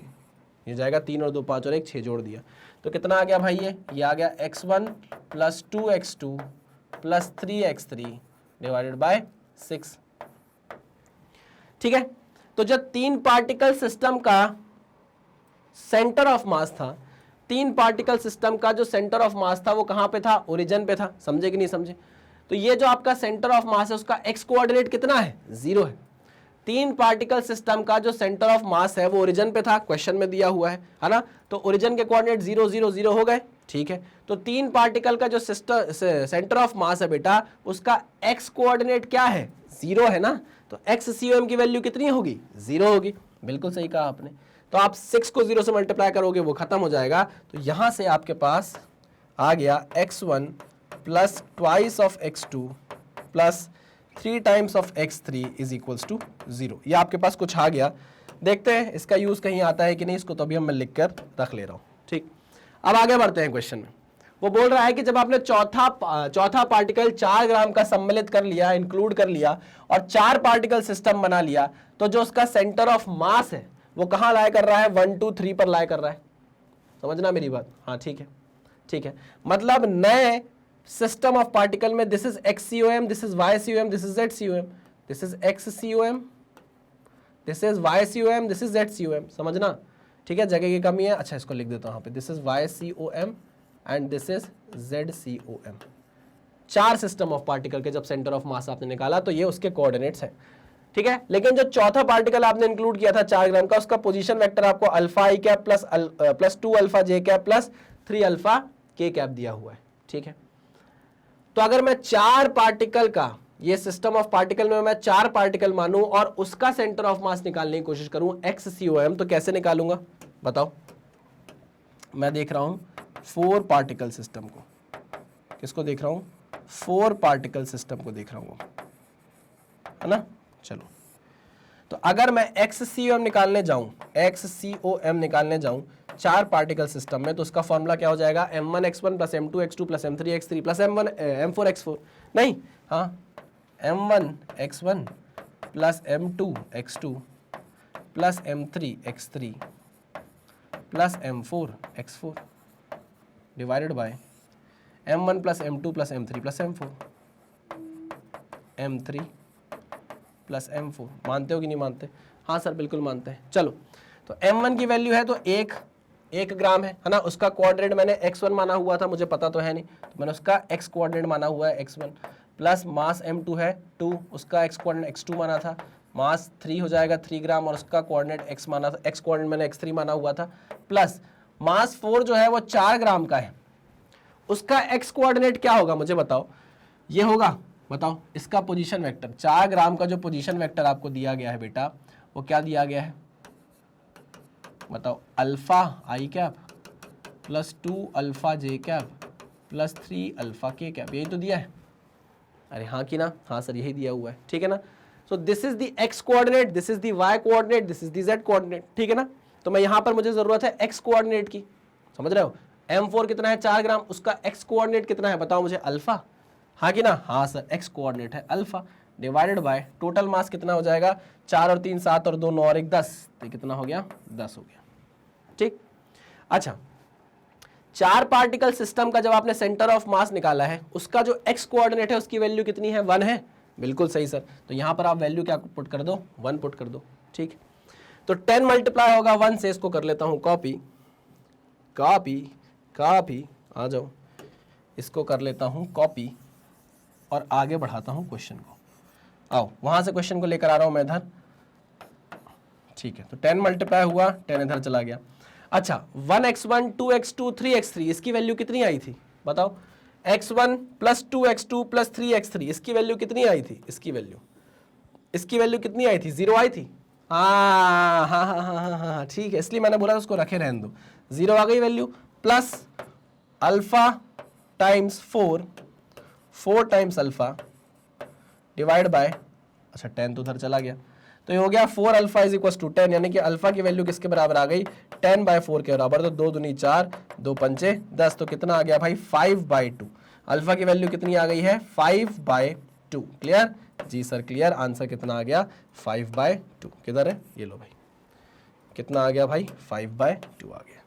ये जाएगा 3 और 2 5 और 1 6 जोड़ दिया, तो कितना आ गया भाई? ये आ गया X1 plus 2X2 plus 3X3 divided by 6, ठीक है। तो जब 3 पार्टिकल सिस्टम का सेंटर ऑफ मास था, 3 पार्टिकल सिस्टम का जो सेंटर ऑफ मास था वो कहां पे था? ओरिजिन पे था। समझे कि नहीं समझे? तो ये जो आपका सेंटर ऑफ मास है उसका एक्स कोऑर्डिनेट कितना है, 0 है। 3 पार्टिकल सिस्टम का जो सेंटर ऑफ मास है वो ओरिजिन पे था, क्वेश्चन में दिया हुआ है ना, तो ओरिजिन के कोऑर्डिनेट 0 0 0 हो गए, ठीक है। तो 3 पार्टिकल का जो सेंटर ऑफ मास है बेटा उसका एक्स कोऑर्डिनेट क्या है, 0 है ना, तो एक्स COM की वैल्यू कितनी होगी, 0 होगी। बिल्कुल सही कहा आपने। तो आप 6 को 0 से मल्टीप्लाई करोगे वो खत्म हो जाएगा, तो यहां से आपके पास आ गया x1 plus twice of x2 plus 3 times of x3 is equals to 0। ये आपके पास कुछ आ गया, देखते हैं इसका यूज कहीं आता है कि नहीं, इसको तो अभी मैं लिख कर रख ले रहा हूं, ठीक। अब आगे बढ़ते हैं क्वेश्चन में। वो बोल रहा है कि जब आपने चौथा पार्टिकल 4 ग्राम का सम्मिलित कर लिया, इंक्लूड कर लिया और 4 पार्टिकल सिस्टम बना लिया, तो जो उसका सेंटर ऑफ मास है वो कहां लाया कर रहा है, 1 2 3 पर लाया कर रहा है। समझना मेरी बात, हाँ ठीक है, ठीक है। मतलब नए सिस्टम ऑफ पार्टिकल में this is XCOM, this is YCOM, this is ZCOM, this is XCOM, this is YCOM, this is ZCOM। समझना, ठीक है, जगह की कमी है। अच्छा इसको लिख देता हूं यहाँ पे, this is YCOM and this is ZCOM। 4 system of particle के जब सेंटर ऑफ मास आपने निकाला तो ये उसके कोऑर्डिनेट्स हैं, ठीक है। लेकिन जो चौथा पार्टिकल आपने इंक्लूड किया था 4 ग्राम का, उसका पोजीशन वेक्टर आपको alpha i cap plus 2 alpha j cap plus 3 alpha k cap दिया हुआ है, ठीक है। तो अगर मैं 4 पार्टिकल का, ये सिस्टम ऑफ पार्टिकल में मैं 4 पार्टिकल मानूं और उसका सेंटर ऑफ मास निकालने की कोशिश करूं XCOM, तो कैसे निकालूंगा बताओ। मैं देख रहा हूं 4 पार्टिकल सिस्टम को, किसको देख रहा हूं, 4 पार्टिकल सिस्टम को देख रहा हूं, है ना। चलो, तो अगर मैं XCOM निकालने जाऊं, XCOM निकालने जाऊं 4 पार्टिकल सिस्टम में, तो उसका फॉर्मूला क्या हो जाएगा, M1x1 plus M2x2 plus M3x3 plus M4x4, नहीं, हाँ, M1x1 plus M2x2 plus M3x3 plus M4x4 divided by M1 plus M2 plus M3 plus M4, M3 plus M4। मानते हो कि नहीं मानते, हाँ सर बिल्कुल मानते हैं। चलो, तो M1 की वैल्यू है तो 1 ग्राम है ना, उसका कोऑर्डिनेट मैंने x1 माना हुआ था, मुझे पता तो है नहीं, तो मैंने उसका x कोऑर्डिनेट माना हुआ है x1, प्लस मास M2 है 2, उसका x कोऑर्डिनेट x2 माना था, मास 3 हो जाएगा 3 ग्राम और उसका कोऑर्डिनेट x माना था, x कोऑर्डिनेट मैंने x3 माना हुआ था, प्लस मास 4 जो है वो 4 ग्राम का है, उसका x कोऑर्डिनेट क्या होगा मुझे बताओ, ये होगा, बताओ इसका पोजीशन वेक्टर, 4 ग्राम का जो पोजीशन वेक्टर आपको दिया गया है बेटा, वो क्या दिया गया है बताओ, alpha i cap plus 2 alpha j cap plus 3 alpha k cap, यही तो दिया है। अरे हाँ कि ना, हाँ सर यही दिया हुआ है, ठीक है ना। So this is the x coordinate, this is the y coordinate, this is the z coordinate, ठीक है ना। तो मैं यहाँ पर मुझे जरूरत है x कोऑर्डिनेट की, समझ रहे हो। M4 कितना है 4 ग्राम, उसका x कोऑर्डिनेट कितना है बताओ मुझे, अल्फा, हाँ कि ना, हाँ सर x कोऑर्डिनेट है अल्फा, डिवाइडेड बाय टोटल मास कितना हो जाएगा, 4 और 3 7 और 2 9 और 1 10, तो कितना हो गया 10 हो गया, ठीक। अच्छा, 4 पार्टिकल सिस्टम का जब आपने सेंटर ऑफ मास निकाला है, उसका जो x कोऑर्डिनेट है उसकी वैल्यू कितनी है, 1 है, बिल्कुल सही सर। तो यहां पर आप वैल्यू क्या पुट कर दो, 1 पुट कर दो, ठीक। तो 10 मल्टीप्लाई होगा 1 से, इसको कर लेता हूं कॉपी, कॉपी कॉपी, आ जाओ, इसको कर लेता हूं कॉपी और आगे बढ़ाता हूं क्वेश्चन को। आओ, वहां से क्वेश्चन को लेकर आ रहा हूं मैं इधर, ठीक है। तो 10 मल्टीप्लाई हुआ, 10 इधर चला गया। अच्छा, 1x1 2x2 3x3, इसकी वैल्यू कितनी आई थी बताओ, x1 plus 2x2 plus 3x3, इसकी वैल्यू कितनी आई थी, इसकी वैल्यू कितनी आई थी, 0 आई थी, हाँ हाँ हाँ हाँ हाँ हाँ, ठीक है, इसलिए मैंने बोला उसको रखे रहने दो, 0 आ गई value, plus alpha times 4 times alpha divide by, अच्छा 10 तो उधर चला गया, तो ये हो गया 4 अल्फा इज इक्वल टू 10, यानी कि अल्फा की वैल्यू किसके बराबर आ गई, 10/4 के बराबर, तो 2 दूनी 4 2 पंचे 10, तो कितना आ गया भाई 5/2, अल्फा की वैल्यू कितनी आ गई है 5/2, क्लियर जी सर, क्लियर, आंसर कितना आ गया 5/2, किधर है ये लो भाई, कितना आ गया भाई 5/2 आ गया,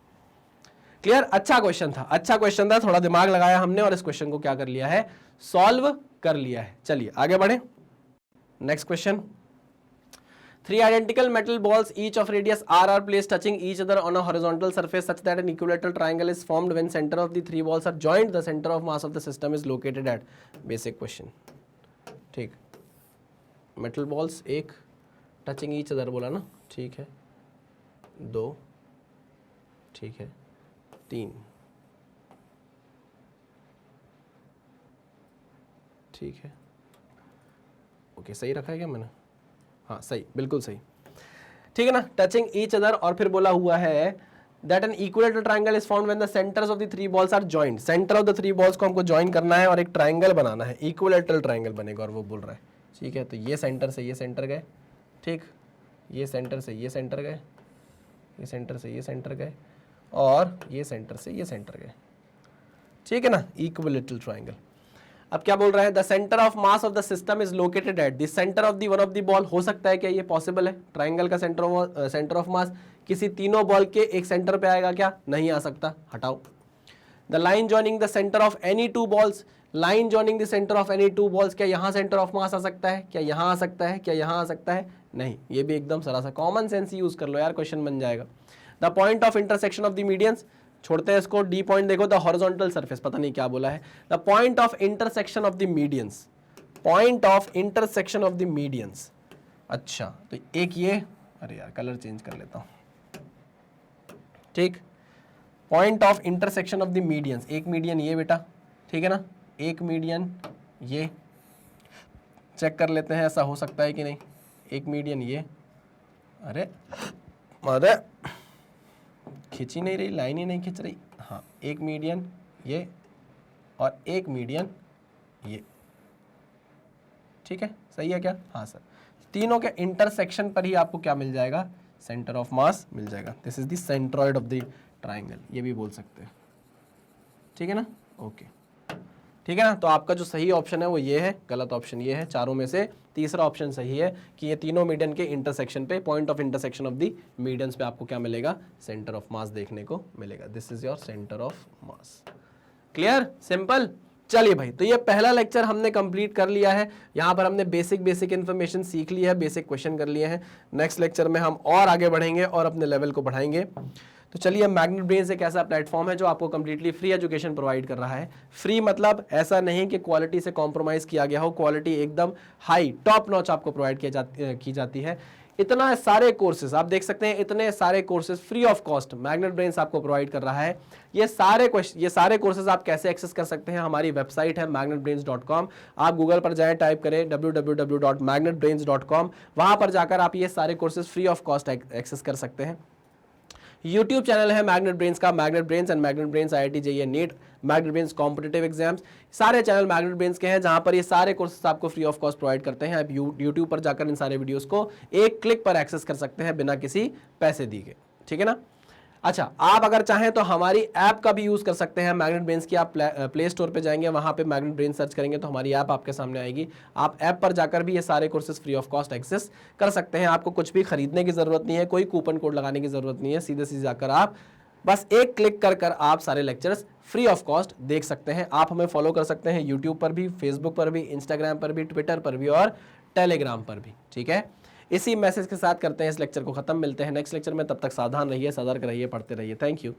क्लियर। अच्छा क्वेश्चन था, थोड़ा दिमाग लगाया हमने और इस क्वेश्चन को क्या कर लिया है, सॉल्व कर लिया है। चलिए आगे बढ़े, next question Three identical metal balls, each of radius r, are placed touching each other on a horizontal surface such that an equilateral triangle is formed when center of the three balls are joined. The center of mass of the system is located at. Basic question. ठीक, metal balls एक touching each other बोला ना, ठीक है, दो, ठीक है, तीन, ठीक है, ओके, सही रखा है क्या मैंने? हाँ सही, बिल्कुल सही, ठीक है ना, टचिंग ईच अदर, और फिर बोला हुआ है that an equilateral triangle is found when the centres of the three balls are joined. Centre of the three balls को हमको जॉइन करना है और एक ट्रायंगल बनाना है, इक्विलेटरल ट्रायंगल बनेगा, और वो बोल रहा है, ठीक है, तो ये सेंटर से ये सेंटर गए, ठीक, ये सेंटर से ये सेंटर गए, ये सेंटर से ये सेंटर गए, और ये सेंटर से ये सेंटर गए, ठीक है ना, इक्विलेटरल ट्रायंगल। अब क्या बोल रहा है, the centre of mass of the system is located at the centre of the one of the ball. हो सकता है क्या ये पॉसिबल है? ट्रायंगल का सेंटर ऑफ मास किसी तीनों बॉल के एक सेंटर पे आएगा क्या? नहीं आ सकता, हटाओ। The line joining the centre of any two balls, line joining the centre of any two balls, क्या यहाँ सेंटर ऑफ मास आ सकता है? क्या यहाँ आ सकता है? क्या यहाँ आ सकता है? नहीं, ये भी एकदम सरासर कॉमन सेंस यूज कर लो यार, क्वेश्चन बन जाएगा। The point of intersection of the medians, छोड़ते हैं इसको, डी पॉइंट देखो, द हॉरिजॉन्टल सरफेस, पता नहीं क्या बोला है, the point of intersection of the medians, point of intersection of the medians. अच्छा, तो एक ये, अरे यार कलर चेंज कर लेता हूं, ठीक, point of intersection of the medians, एक मीडियन ये बेटा, ठीक है ना, एक मीडियन ये, चेक कर लेते हैं ऐसा हो सकता है कि नहीं, एक मीडियन ये, अरे अरे खिंच ही नहीं रही, लाइन ही नहीं खिंच रही, हाँ, एक मीडियन ये और एक मीडियन ये, ठीक है, सही है क्या? हाँ सर, तीनों के इंटरसेक्शन पर ही आपको क्या मिल जाएगा? सेंटर ऑफ मास मिल जाएगा। This is the centroid of the triangle, ये भी बोल सकते हैं, ठीक है ना, ओके, ठीक है ना। तो आपका जो सही ऑप्शन है वो ये है, गलत ऑप्शन ये है, चारों में से तीसरा ऑप्शन सही है कि ये तीनों मीडियन के इंटरसेक्शन पे, point of intersection of the medians पे आपको क्या मिलेगा? सेंटर ऑफ मास देखने को मिलेगा। This is your centre of mass. Clear, simple. चलिए भाई, तो ये पहला लेक्चर हमने कंप्लीट कर लिया है। यहाँ पर हमने बेसिक इन्फॉर्मेशन सीख ली है, बेसिक क्वेश्चन कर लिए हैं। नेक्स्ट लेक्चर में हम और आगे बढ़ेंगे और अपने लेवल को बढ़ाएंगे। तो चलिए, मैग्नेट ब्रेन्स एक ऐसा प्लेटफॉर्म है जो आपको कंप्लीटली फ्री एजुकेशन प्रोवाइड कर रहा है। फ्री मतलब ऐसा नहीं कि क्वालिटी से कॉम्प्रोमाइज़ किया गया हो, क्वालिटी एकदम हाई टॉप नॉच आपको प्रोवाइड की जाती है। इतना सारे कोर्सेज आप देख सकते हैं, इतने सारे courses free of cost magnet brains आपको प्रोवाइड कर रहा है। ये सारे कोर्सेज आप कैसे एक्सेस कर सकते हैं? हमारी वेबसाइट है magnetbrains.com। आप गूगल पर जाएं, टाइप करें www.magnetbrains.com, वहां पर जाकर आप ये सारे courses free of cost access कर सकते हैं। यूट्यूब चैनल है मैग्नेट ब्रेन्स का, magnet brains and magnet brains IIT JEE NEET, magnet brains competitive exams, सारे चैनल मैग्नेट ब्रेन्स के हैं, जहां पर ये सारे कोर्सेज आपको फ्री ऑफ कॉस्ट प्रोवाइड करते हैं। आप यूट्यूब पर जाकर इन सारे वीडियोस को एक क्लिक पर एक्सेस कर सकते हैं बिना किसी पैसे दिए, ठीक है ना। अच्छा, आप अगर चाहें तो हमारी ऐप का भी यूज़ कर सकते हैं मैग्नेट ब्रेन्स की। आप प्ले स्टोर पे जाएंगे, वहाँ पे मैग्नेट ब्रेन्स सर्च करेंगे तो हमारी ऐप आपके सामने आएगी। आप ऐप पर जाकर भी ये सारे courses free of cost access कर सकते हैं। आपको कुछ भी खरीदने की ज़रूरत नहीं है, कोई कूपन कोड लगाने की ज़रूरत नहीं है। सीधे सीधे जाकर आप बस एक क्लिक कर आप सारे लेक्चर्स फ्री ऑफ कॉस्ट देख सकते हैं। आप हमें फॉलो कर सकते हैं यूट्यूब पर भी, फेसबुक पर भी, इंस्टाग्राम पर भी, ट्विटर पर भी और टेलीग्राम पर भी, ठीक है। इसी मैसेज के साथ करते हैं इस लेक्चर को खत्म। मिलते हैं नेक्स्ट लेक्चर में, तब तक सावधान रहिए, सतर्क रहिए, पढ़ते रहिए। Thank you.